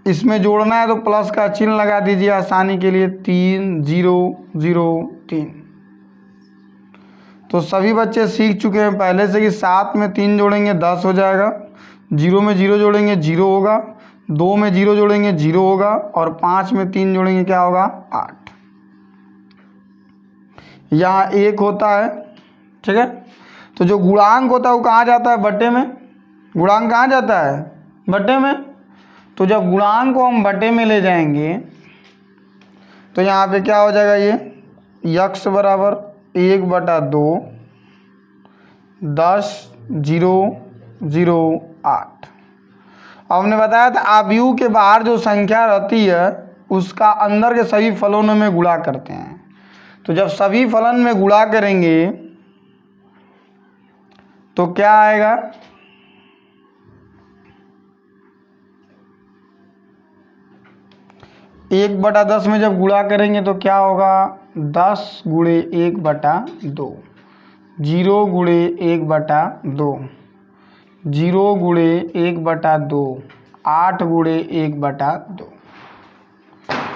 इसमें जोड़ना है तो प्लस का चिन्ह लगा दीजिए आसानी के लिए 3003। तो सभी बच्चे सीख चुके हैं पहले से कि 7 में 3 जोड़ेंगे 10 हो जाएगा, 0 में 0 जोड़ेंगे 0 होगा, 2 में 0 जोड़ेंगे 0 होगा, और 5 में 3 जोड़ेंगे क्या होगा? 8। यहाँ 1 होता है, ठीक है। तो जो गुणांक होता है वो कहाँ जाता है? बट्टे में। गुणांक कहाँ जाता है? बट्टे में। तो जब गुणांक को हम बट्टे में ले जाएंगे तो यहाँ पे क्या हो जाएगा? ये यक्स बराबर 1/2 10,008। अब हमने बताया था आव्यूह के बाहर जो संख्या रहती है उसका अंदर के सभी फलनों में गुणा करते हैं। तो जब सभी फलन में गुणा करेंगे तो क्या आएगा? 1/10 में जब गुणा करेंगे तो क्या होगा? 10 × 1/2, 0 × 1/2, 0 × 1/2, 8 × 1/2।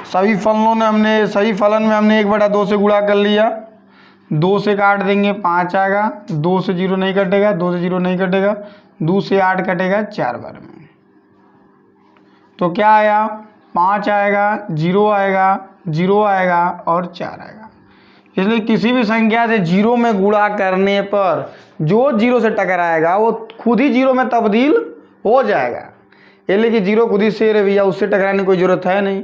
सभी फलन में हमने 1/2 से गुणा कर लिया। 2 से काट देंगे 5 आएगा, 2 से 0 नहीं कटेगा, 2 से 0 नहीं कटेगा, 2 से 8 कटेगा 4 बार में। तो क्या आया? 5 आएगा, 0 आएगा, 0 आएगा और 4 आएगा। इसलिए किसी भी संख्या से 0 में गुणा करने पर जो 0 से टकराएगा वो खुद ही 0 में तब्दील हो जाएगा। इसलिए कि 0 खुद ही से रे भैया, उससे टकराने की कोई ज़रूरत है नहीं।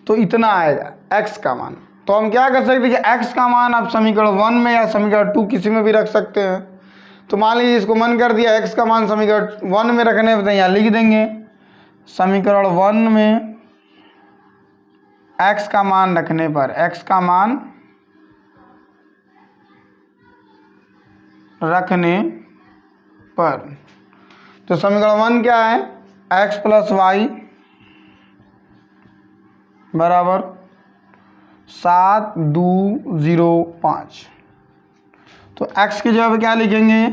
तो इतना आएगा x का मान। तो हम क्या कर सकते हैं कि x का मान आप समीकरण 1 में या समीकरण 2 किसी में भी रख सकते हैं। तो मान लीजिए इसको मन कर दिया x का मान समीकरण 1 में रखने पर, यहाँ लिख देंगे समीकरण 1 में x का मान रखने पर, x का मान रखने पर, तो समीकरण 1 क्या है? x + y बराबर 7205। तो x की जगह पे क्या लिखेंगे?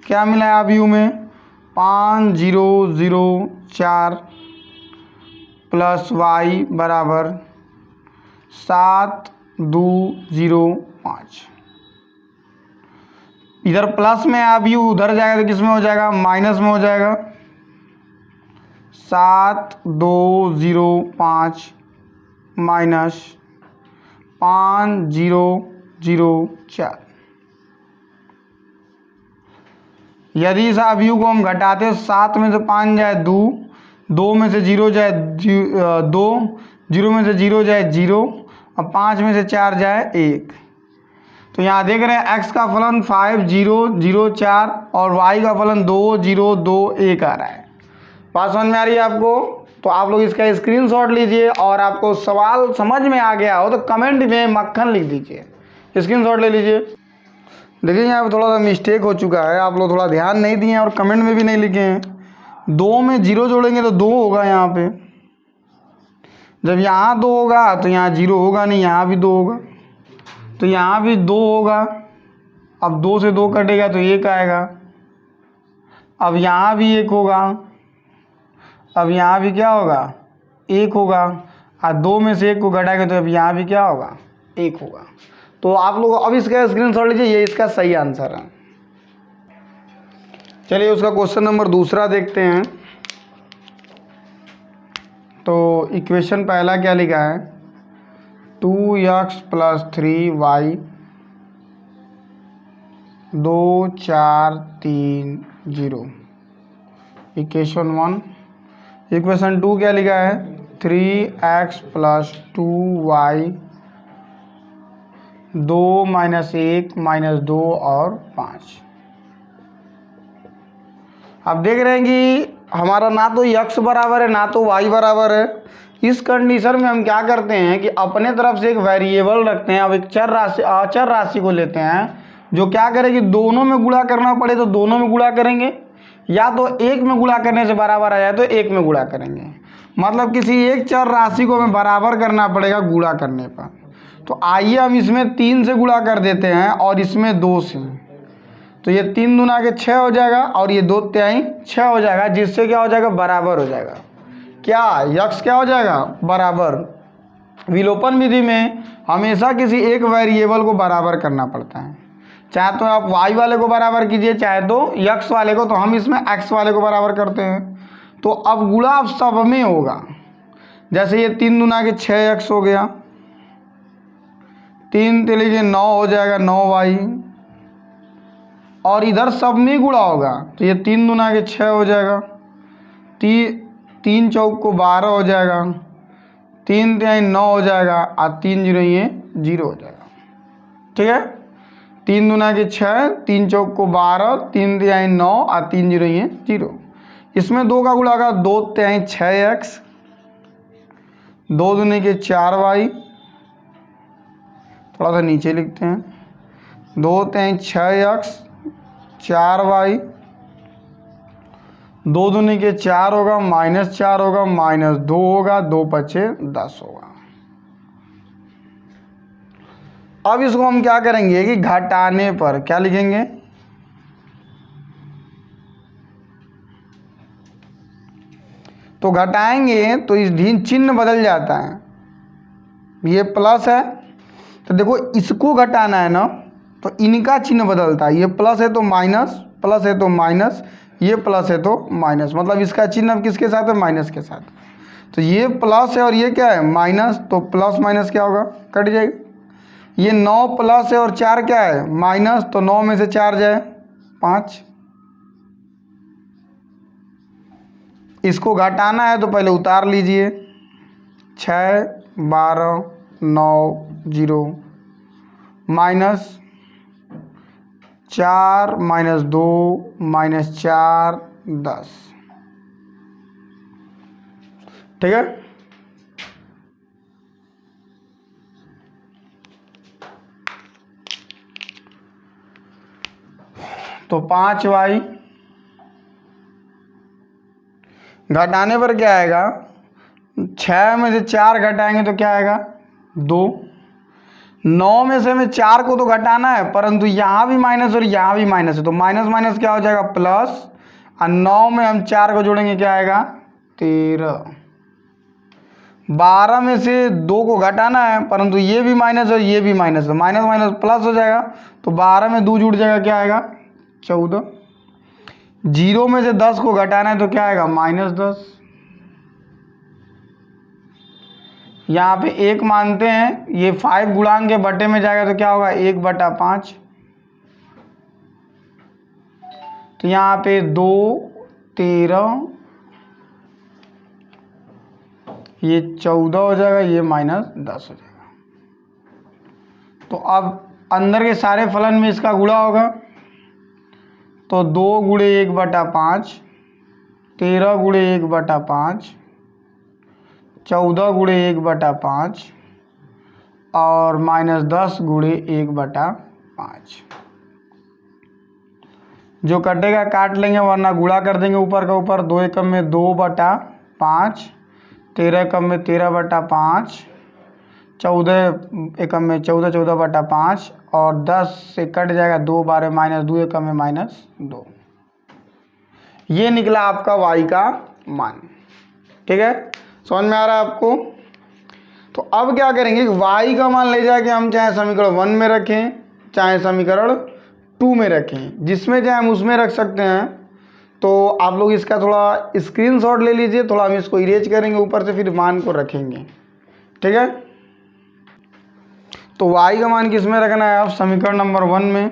क्या मिला है आव्यूह में? 5004 + y बराबर 7205। इधर प्लस में आव्यूह, उधर जाएगा तो किस में हो जाएगा? माइनस में हो जाएगा। 7205 माइनस 5004। यदि इस आव्यूह को हम घटाते, 7 में से 5 जाए 2, 2 में से 0 जाए 2, 0 में से 0 जाए 0, और 5 में से 4 जाए 1। तो यहाँ देख रहे हैं x का फलन 5004 और y का फलन 2021 आ रहा है। बात समझ में आ रही है आपको? तो आप लोग इसका स्क्रीनशॉट लीजिए और आपको सवाल समझ में आ गया हो तो कमेंट में मक्खन लिख दीजिए, स्क्रीनशॉट ले लीजिए। देखिए यहाँ पे थोड़ा सा मिस्टेक हो चुका है, आप लोग थोड़ा ध्यान नहीं दिए हैं और कमेंट में भी नहीं लिखे हैं। 2 में 0 जोड़ेंगे तो 2 होगा यहाँ पे, जब यहाँ 2 होगा तो यहाँ 0 होगा नहीं, यहाँ भी 2 होगा तो यहाँ भी 2 होगा। अब 2 से 2 कटेगा तो 1 आएगा। अब यहाँ भी 1 होगा, अब यहाँ भी क्या होगा 1 होगा, और 2 में से 1 को घटाएंगे तो अब यहाँ भी क्या होगा 1 होगा। तो आप लोग अब इसका स्क्रीनशॉट लीजिए, ये इसका सही आंसर है। चलिए उसका क्वेश्चन नंबर दूसरा देखते हैं। तो इक्वेशन पहला क्या लिखा है, 2x + 3y 2 4 3 0। इक्वेशन 1। इक्वेशन 2 क्या लिखा है, 3x + 2y 2 - 1 - 2 और 5। अब देख रहे हैं कि हमारा ना तो x बराबर है ना तो y बराबर है। इस कंडीशन में हम क्या करते हैं कि अपने तरफ से एक वेरिएबल रखते हैं। अब एक अचर राशि को लेते हैं जो क्या करेगी, दोनों में गुणा करना पड़े तो दोनों में गुणा करेंगे, या तो एक में गुणा करने से बराबर आ जाए तो एक में गुणा करेंगे। मतलब किसी एक चर राशि को हमें बराबर करना पड़ेगा गुणा करने पर। तो आइए हम इसमें 3 से गुणा कर देते हैं और इसमें 2 से, तो ये 3 दूना के 6 हो जाएगा और ये 2 तिहाई 6 हो जाएगा, जिससे क्या हो जाएगा बराबर हो जाएगा। क्या यक्स क्या हो जाएगा बराबर। विलोपन विधि में हमेशा किसी एक वेरिएबल को बराबर करना पड़ता है, चाहे तो आप y वाले को बराबर कीजिए चाहे तो x वाले को, तो हम इसमें x वाले को बराबर करते हैं। तो अब गुणा अब सब में होगा, जैसे ये 3 दूना के 6x हो गया, 3 × 9 हो जाएगा 9y, और इधर सब में गुणा होगा तो ये 3 दूना के 6 हो जाएगा, 3 चौक को 12 हो जाएगा, 3 तिहाई 9 हो जाएगा और 3 0 ये 0 हो जाएगा। ठीक है, 3 दूना के 6, 3 चौक को 12, 3 तिहाई 9 और 3 0 ये 0। इसमें 2 का गुणा होगा 2 तिहाई 6x, 2 दूनी के 4y, थोड़ा सा नीचे लिखते हैं, 2 तिहाई 6x 4y, 2 दूनी के 4 होगा -4 होगा -2 होगा, 2 × 5 = 10 होगा। अब इसको हम क्या करेंगे कि घटाने पर क्या लिखेंगे, तो घटाएंगे तो इस चिन्ह बदल जाता है, ये प्लस है तो देखो इसको घटाना है ना तो इनका चिन्ह बदलता है, ये प्लस है तो माइनस, प्लस है तो माइनस, ये प्लस है तो माइनस, मतलब इसका चिन्ह अब किसके साथ है माइनस के साथ। तो ये प्लस है और ये क्या है माइनस, तो प्लस माइनस क्या होगा कट जाएगा। ये 9 प्लस है और 4 क्या है माइनस, तो 9 में से 4 जाए 5। इसको घटाना है तो पहले उतार लीजिए, 6 12 9 0 -4 -2 -4 10। ठीक है, तो 5y घटाने पर क्या आएगा, 6 में से 4 घटाएंगे तो क्या आएगा 2। 9 में से हमें 4 को तो घटाना है परंतु यहाँ भी माइनस और यहाँ भी माइनस है, तो माइनस माइनस क्या हो जाएगा प्लस, और 9 में हम 4 को जोड़ेंगे क्या आएगा 13। 12 में से 2 को घटाना है परंतु ये भी माइनस और ये भी माइनस, तो माइनस माइनस प्लस हो जाएगा, तो 12 में 2 जुड़ जाएगा क्या आएगा 14। 0 में से 10 को घटाना है तो क्या आएगा -10। यहाँ पे 1 मानते हैं, ये 5 गुणांक के बटे में जाएगा तो क्या होगा 1/5। तो यहाँ पे 2 13, ये 14 हो जाएगा, ये -10 हो जाएगा। तो अब अंदर के सारे फलन में इसका गुणा होगा, तो 2 × 1/5, 13 × 1/5, 14 गुणे 1/5 और -10 गुणे 1/5। जो कटेगा काट लेंगे वरना गुणा कर देंगे ऊपर का ऊपर। 2 एकम में 2/5, 13 एकम में 13/5, 14 एकम में 14/5 और 10 से कट जाएगा 2 बार -2 एकम में -2। ये निकला आपका y का मान। ठीक है, समझ में आ रहा है आपको? तो अब क्या करेंगे, y का मान ले जाके हम चाहे समीकरण 1 में रखें चाहे समीकरण 2 में रखें, जिसमें चाहे हम उसमें रख सकते हैं। तो आप लोग इसका थोड़ा स्क्रीनशॉट ले लीजिए, थोड़ा हम इसको इरेज करेंगे ऊपर से, फिर मान को रखेंगे। ठीक है, तो y का मान किस में रखना है? अब समीकरण नंबर 1 में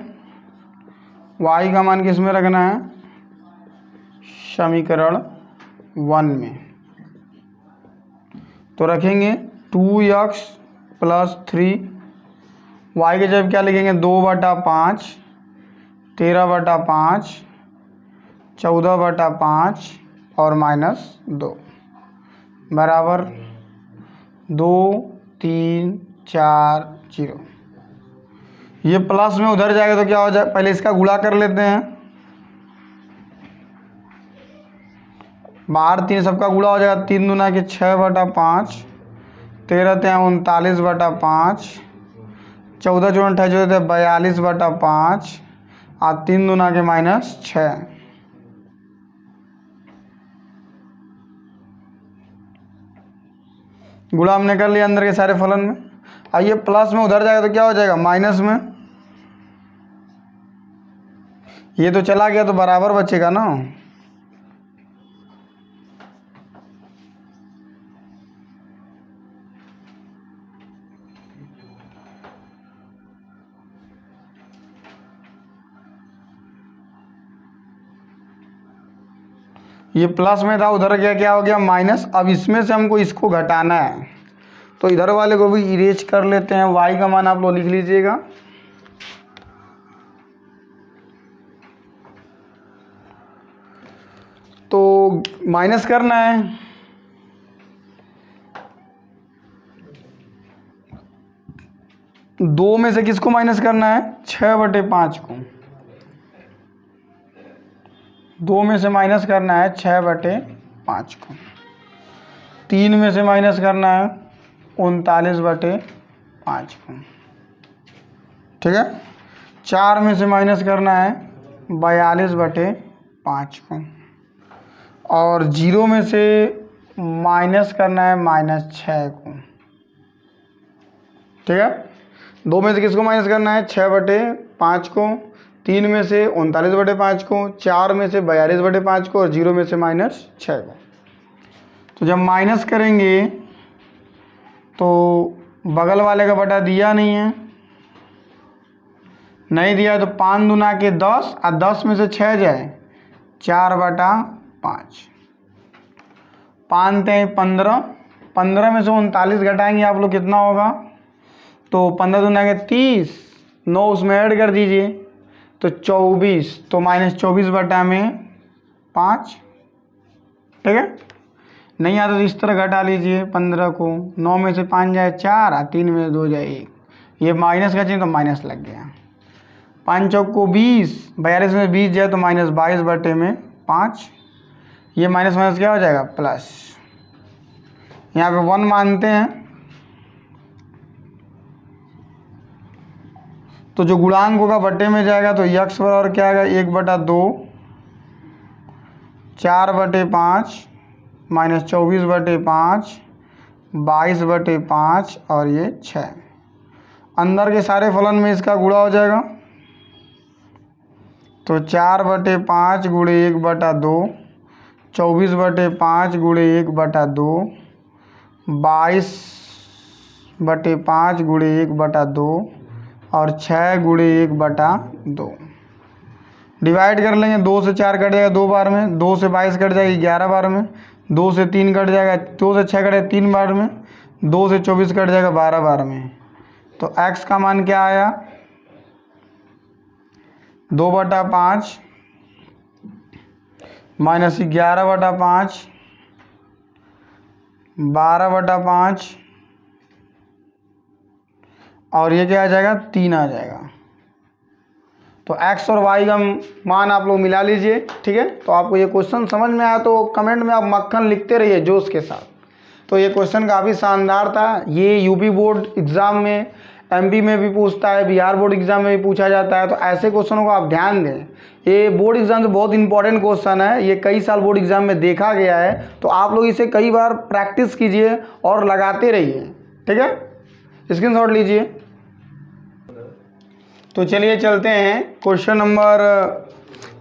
y का मान किस में रखना है? समीकरण 1 में। तो रखेंगे 2x + 3, y के जब क्या लिखेंगे? 2/5, 13/5, 14/5 और -2 बराबर 2, 3, 4, 0। ये प्लस में उधर जाएगा तो क्या हो जाए? पहले इसका गुणा कर लेते हैं। बाहर 3 सबका गुणा हो जाएगा। 3 दूना के 6/5, 13 × 39/5, 14 × 28 42/5 और 3 दूना के -6। गुणा हमने कर लिया अंदर के सारे फलन में। अब ये प्लस में उधर जाएगा तो क्या हो जाएगा? माइनस में। ये तो चला गया तो बराबर बचेगा ना। ये प्लस में था, उधर गया क्या हो गया? माइनस। अब इसमें से हमको इसको घटाना है, तो इधर वाले को भी इरेज कर लेते हैं। y का मान आप लोग लिख लीजिएगा। तो माइनस करना है, दो में से किसको माइनस करना है? 6/5 को। 2 में से माइनस करना है 6/5 को। 3 में से माइनस करना है 39/5 को। ठीक है, 4 में से माइनस करना है 42/5 को और 0 में से माइनस करना है -6 को। ठीक है, 2 में से किसको माइनस करना है? 6/5 को। 3 में से 39/5 को, 4 में से 42/5 को और 0 में से -6 को। तो जब माइनस करेंगे तो बगल वाले का बटा दिया नहीं है, नहीं दिया है तो 5 दूना के 10 और 10 में से 6 जाए 4/5। 5 × 15, 15 में से 39 घटाएंगे आप लोग, कितना होगा? तो 15 दूना के 30, 9 उसमें ऐड कर दीजिए तो 24, तो -24/5। ठीक है, नहीं आता तो इस तरह घटा लीजिए 15 को। 9 में से 5 जाए 4 और 3 में से 2 जाए 1। ये माइनस का चाहिए तो माइनस लग गया। 5 चौक को 20, 42 में 20 जाए तो -22/5। ये माइनस माइनस क्या हो जाएगा? प्लस। यहाँ पे 1 मानते हैं तो जो गुणांक होगा बट्टे में जाएगा तो x बराबर क्या आएगा? 1/2, 4/5 -24/5, 22/5 और ये 6। अंदर के सारे फलन में इसका गुणा हो जाएगा तो 4/5 गुणे 1/2, 24/5 गुणे 1/2, 22/5 गुणे 1/2 और 6 गुणे 1/2। डिवाइड कर लेंगे। 2 से 4 कट जाएगा 2 बार में, 2 से 22 कट जाएगी 11 बार में, 2 से 3 कट जाएगा, 2 से 6 कट जाएगा 3 बार में, 2 से 24 कट जाएगा 12 बार में। तो x का मान क्या आया? 2/5 -11/5 12/5 और ये क्या आ जाएगा 3 आ जाएगा। तो x और y का मान आप लोग मिला लीजिए, ठीक है। तो आपको ये क्वेश्चन समझ में आया तो कमेंट में आप मक्खन लिखते रहिए जोश के साथ। तो ये क्वेश्चन काफ़ी शानदार था। ये यूपी बोर्ड एग्ज़ाम में, एमपी में भी पूछता है, बिहार बोर्ड एग्ज़ाम में भी पूछा जाता है। तो ऐसे क्वेश्चनों को आप ध्यान दें, ये बोर्ड एग्ज़ाम से बहुत इंपॉर्टेंट क्वेश्चन है। ये कई साल बोर्ड एग्ज़ाम में देखा गया है। तो आप लोग इसे कई बार प्रैक्टिस कीजिए और लगाते रहिए, ठीक है। स्क्रीनशॉट लीजिए। तो चलिए चलते हैं क्वेश्चन नंबर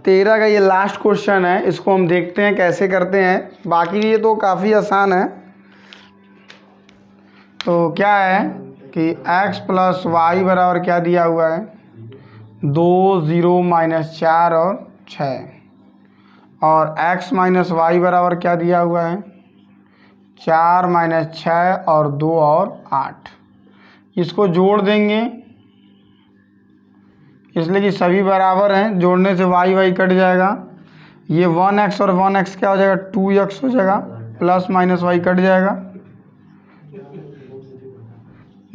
13 का, ये लास्ट क्वेश्चन है। इसको हम देखते हैं कैसे करते हैं। बाकी ये तो काफ़ी आसान है। तो क्या है कि x + y बराबर क्या दिया हुआ है 2, 0, -4 और 6, और x - y बराबर क्या दिया हुआ है 4 - 6 और 2 और 8। इसको जोड़ देंगे इसलिए कि सभी बराबर हैं। जोड़ने से y कट जाएगा। ये 1x और 1x क्या हो जाएगा 2x हो जाएगा, + - y कट जाएगा।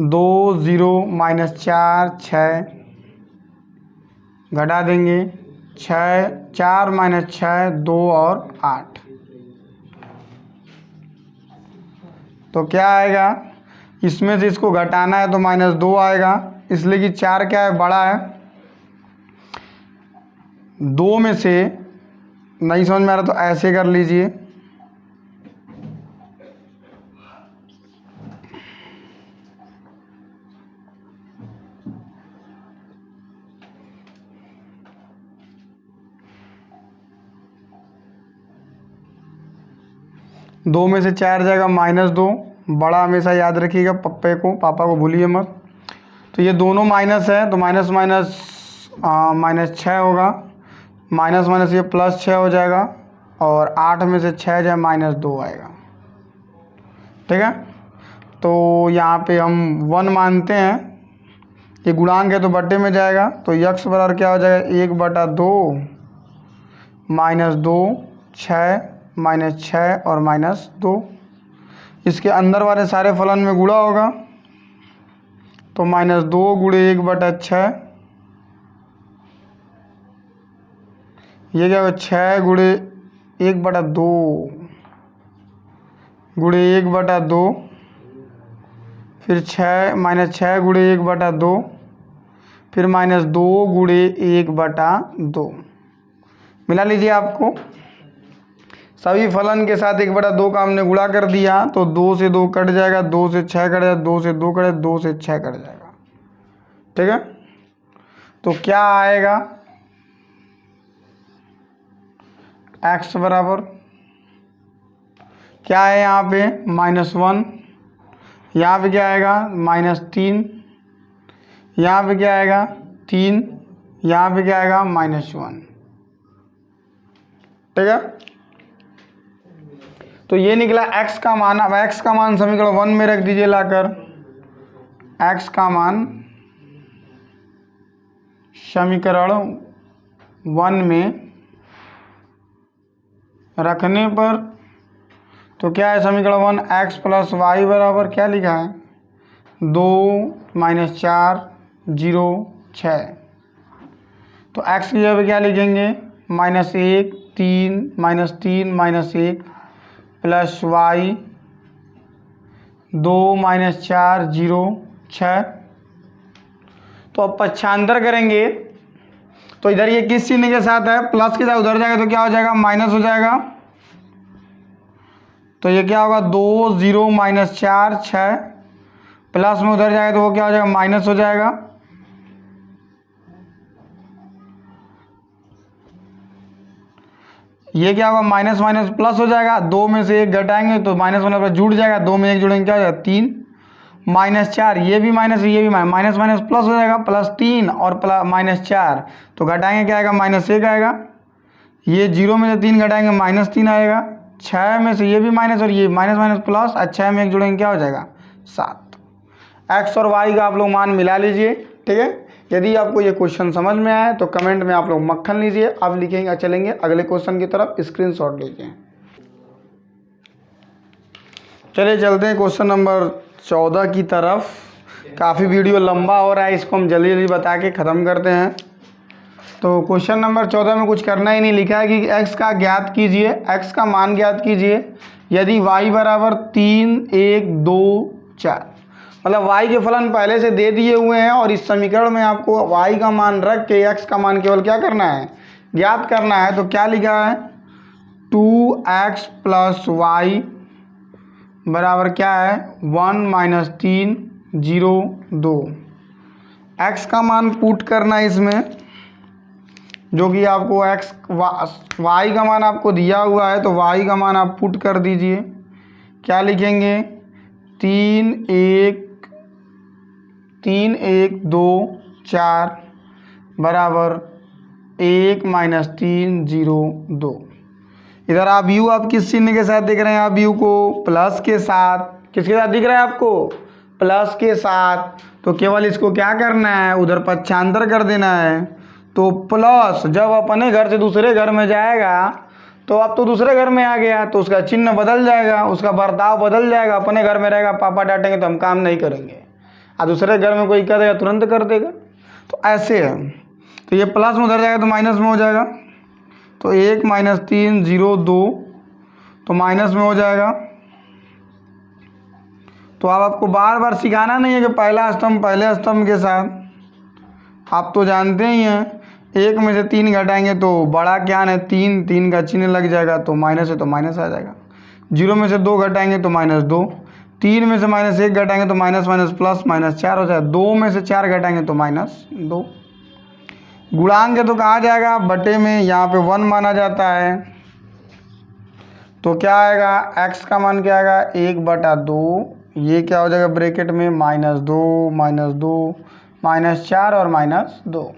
2, 0, -4, 6 घटा देंगे 6, 4 - 6 2 और 8। तो क्या आएगा, इसमें से इसको घटाना है तो -2 आएगा, इसलिए कि 4 क्या है बड़ा है। 2 में से नहीं समझ में आ रहा तो ऐसे कर लीजिए। दो में से 4 जाएगा -2। बड़ा हमेशा याद रखिएगा, पापा को भूलिए मत। तो ये दोनों माइनस है तो माइनस -6 होगा, माइनस ये +6 हो जाएगा, और 8 में से 6 जाए -2 आएगा, ठीक है। तो यहाँ पे हम 1 मानते हैं, ये गुणांक है तो बट्टे में जाएगा। तो x बराबर क्या हो जाएगा 1/2 -2 6 -6 और -2। इसके अंदर वाले सारे फलन में गुणा होगा तो -2 × 1/6, ये क्या होगा 6 × 1/2 × 1/2, फिर 6 -6 × 1/2, फिर -2 × 1/2। मिला लीजिए। आपको सभी फलन के साथ 1/2 का हमने गुणा कर दिया तो 2 से 2 कट जाएगा, 2 से 6 कट जाएगा, 2 से 2 कट जाएगा, 2 से 6 कट जाएगा, ठीक है। तो क्या आएगा x बराबर क्या है यहाँ पे -1, यहाँ पे क्या आएगा -3, यहाँ पे क्या आएगा 3, यहाँ पे क्या आएगा -1, ठीक है। तो ये निकला x का मान। अब x का मान समीकरण 1 में रख दीजिए लाकर। x का मान समीकरण 1 में रखने पर तो क्या है समीकरण 1 x + y बराबर क्या लिखा है 2 - 4 0 6। तो x की जगह पे क्या लिखेंगे -1 3 -3 -1 प्लस y 2 - 4 0 6। तो अब पक्षांतर करेंगे तो इधर ये किस चिन्ह के साथ है, प्लस के साथ, उधर जाएगा तो क्या हो जाएगा माइनस हो जाएगा। तो ये क्या होगा 2 0 -4 6, प्लस में उधर जाएगा तो वो क्या हो जाएगा माइनस हो जाएगा। ये क्या होगा माइनस माइनस प्लस हो जाएगा, 2 में से 1 घटाएंगे तो -1 जुड़ जाएगा, 2 में 1 जुड़ेंगे क्या हो जाएगा 3 -4, ये भी माइनस ये भी माइनस माइनस प्लस हो जाएगा, +3 और -4 तो घटाएंगे क्या आएगा -1 आएगा। ये 0 में से 3 घटाएंगे -3 आएगा, 6 में से ये भी माइनस और ये माइनस माइनस प्लस, 6 में 1 जुड़ेंगे क्या हो जाएगा 7। x और y का आप लोग मान मिला लीजिए, ठीक है। यदि आपको ये क्वेश्चन समझ में आए तो कमेंट में आप लोग मक्खन लीजिए। अब लिखेंगे चलेंगे अगले क्वेश्चन की तरफ, स्क्रीनशॉट लीजिए। चलिए चलते हैं क्वेश्चन नंबर 14 की तरफ। काफ़ी वीडियो लंबा हो रहा है, इसको हम जल्दी जल्दी बता के ख़त्म करते हैं। तो क्वेश्चन नंबर 14 में कुछ करना ही नहीं, लिखा है कि x का ज्ञात कीजिए, x का मान ज्ञात कीजिए यदि y बराबर 3, 1, 2, 4। मतलब y के फलन पहले से दे दिए हुए हैं और इस समीकरण में आपको y का मान रख के x का मान केवल क्या करना है, ज्ञात करना है। तो क्या लिखा है, 2x प्लस वाई बराबर क्या है 1 - 3, 0, 2। x का मान पुट करना है इसमें, जो कि आपको y का मान आपको दिया हुआ है, तो y का मान आप पुट कर दीजिए। क्या लिखेंगे, 3, 1, 2, 4 बराबर 1 - 3, 0, 2। इधर आप यू आप किस चिन्ह के साथ देख रहे हैं, आप यू को प्लस के साथ, किसके साथ दिख रहा है आपको, प्लस के साथ। तो केवल इसको क्या करना है, उधर पक्षांतर कर देना है। तो प्लस जब अपने घर से दूसरे घर में जाएगा तो अब तो दूसरे घर में आ गया तो उसका चिन्ह बदल जाएगा, उसका बर्ताव बदल जाएगा। अपने घर में रहेगा, पापा डांटेंगे तो हम काम नहीं करेंगे, और दूसरे घर में कोई कर देगा तुरंत कर देगा। तो ऐसे है, तो ये प्लस में उधर जाएगा तो माइनस में हो जाएगा। तो 1 - 3, 0, 2 तो माइनस में हो जाएगा। तो अब आपको बार बार सिखाना नहीं है कि पहला स्तंभ पहले स्तंभ के साथ, आप तो जानते ही हैं। 1 में से 3 घटाएंगे तो बड़ा क्या है 3, 3 का चिन्ह लग जाएगा तो माइनस है तो माइनस आ जाएगा। 0 में से 2 घटाएंगे तो -2, 3 में से -1 घटाएंगे तो माइनस माइनस प्लस -4 हो जाएगा। 2 में से 4 घटाएंगे तो -2। गुणांक है तो कहाँ जाएगा, बटे में, यहाँ पे 1 माना जाता है। तो क्या आएगा, x का मान क्या आएगा 1/2, ये क्या हो जाएगा ब्रैकेट में -2, -2, -4 और -2।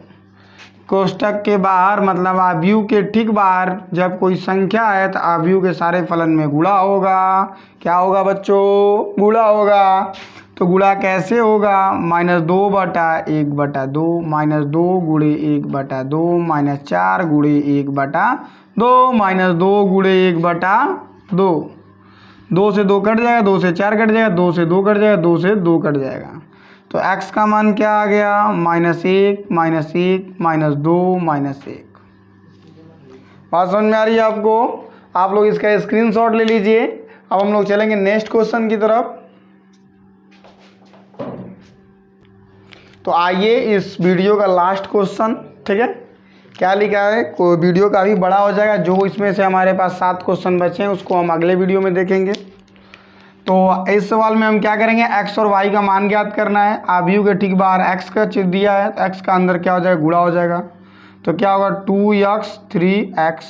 कोष्टक के बाहर मतलब आव्यूह के ठीक बाहर जब कोई संख्या है तो आव्यूह के सारे फलन में गुणा होगा। क्या होगा बच्चों, गुणा होगा। तो गुणा कैसे होगा, -2/1/2, -2 × 1/2, -4 × 1/2, -2 × 1/2। 2 से 2 कट जाएगा, 2 से 4 कट जाएगा, 2 से 2 कट जाएगा, 2 से 2 कट जाएगा। तो x का मान क्या आ गया, -1, -1, -2, -1। बात समझ में आ रही है आपको। आप लोग इसका स्क्रीनशॉट ले लीजिए। अब हम लोग चलेंगे नेक्स्ट क्वेश्चन की तरफ। तो आइए इस वीडियो का लास्ट क्वेश्चन, ठीक है। क्या लिखा है, कोई वीडियो काफ़ी बड़ा हो जाएगा, जो इसमें से हमारे पास 7 क्वेश्चन बचे हैं उसको हम अगले वीडियो में देखेंगे। तो इस सवाल में हम क्या करेंगे, x और y का मान ज्ञात करना है। आव्यूह के ठीक बाहर x का चिन्ह दिया है, तो x का अंदर क्या हो जाएगा, गुणा हो जाएगा। तो क्या होगा 2x 3x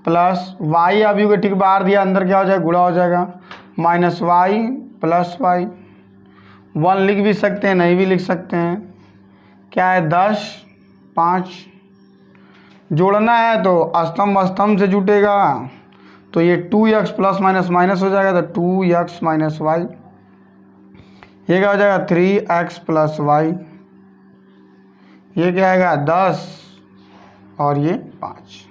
प्लस y, आव्यूह के ठीक बाहर दिया, अंदर क्या हो जाएगा, गुणा हो जाएगा, -y प्लस y। 1 लिख भी सकते हैं, नहीं भी लिख सकते हैं। क्या है 10, 5। जोड़ना है तो स्तंभ स्तंभ से जुटेगा, तो ये 2x प्लस माइनस माइनस हो जाएगा, तो 2x - y। ये क्या हो जाएगा 3x प्लस y। ये क्या आएगा 10 और ये 5।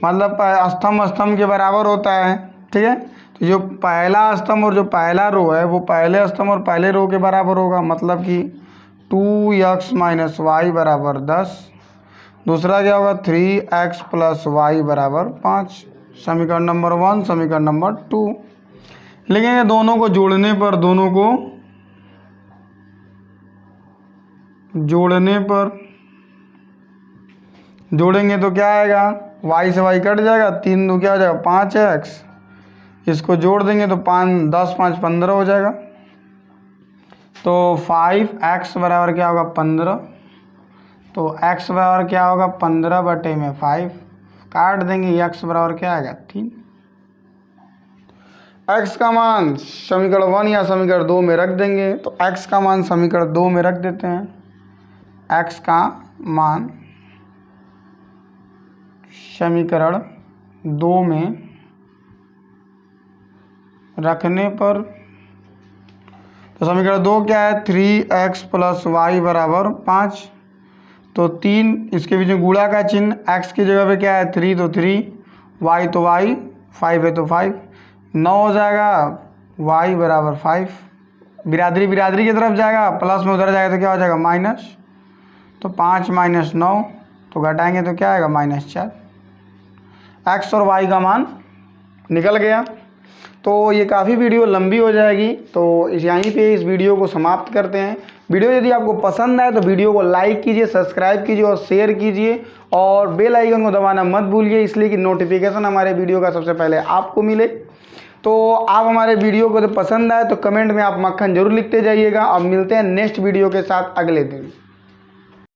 मतलब स्तंभ स्तंभ के बराबर होता है, ठीक है। तो जो पहला स्तंभ और जो पहला रो है वो पहले स्तंभ और पहले रो के बराबर होगा, मतलब कि 2x - y बराबर 10। दूसरा क्या होगा 3x प्लस y बराबर 5। समीकरण नंबर 1, समीकरण नंबर 2 लिखेंगे। दोनों को जोड़ने पर, दोनों को जोड़ने पर जोड़ेंगे तो क्या आएगा, y से y कट जाएगा, 3 2 क्या हो जाएगा 5x। इसको जोड़ देंगे तो 5 10 5 15 हो जाएगा। तो 5x बराबर क्या होगा 15। तो x बराबर क्या होगा 15/5, काट देंगे, x बराबर क्या आएगा 3। x का मान समीकरण 1 या समीकरण 2 में रख देंगे। तो x का मान समीकरण 2 में रख देते हैं। x का मान समीकरण 2 में रखने पर, तो समीकरण 2 क्या है 3x प्लस y बराबर 5। तो 3, इसके बीच में गुणा का चिन्ह, x की जगह पे क्या है 3 तो 3, y तो y, 5 है तो 5। 9 हो जाएगा, y बराबर 5, बिरादरी बिरादरी की तरफ जाएगा, प्लस में उधर जाएगा तो क्या हो जाएगा माइनस, तो 5 माइनस 9, तो घटाएंगे तो क्या आएगा -4। x और y का मान निकल गया। तो ये काफ़ी वीडियो लंबी हो जाएगी, तो यहीं पे इस वीडियो को समाप्त करते हैं। वीडियो यदि आपको पसंद आए तो वीडियो को लाइक कीजिए, सब्सक्राइब कीजिए और शेयर कीजिए, और बेल आइकन को दबाना मत भूलिए, इसलिए कि नोटिफिकेशन हमारे वीडियो का सबसे पहले आपको मिले। तो आप हमारे वीडियो को तो पसंद आए तो कमेंट में आप मक्खन जरूर लिखते जाइएगा। अब मिलते हैं नेक्स्ट वीडियो के साथ अगले दिन।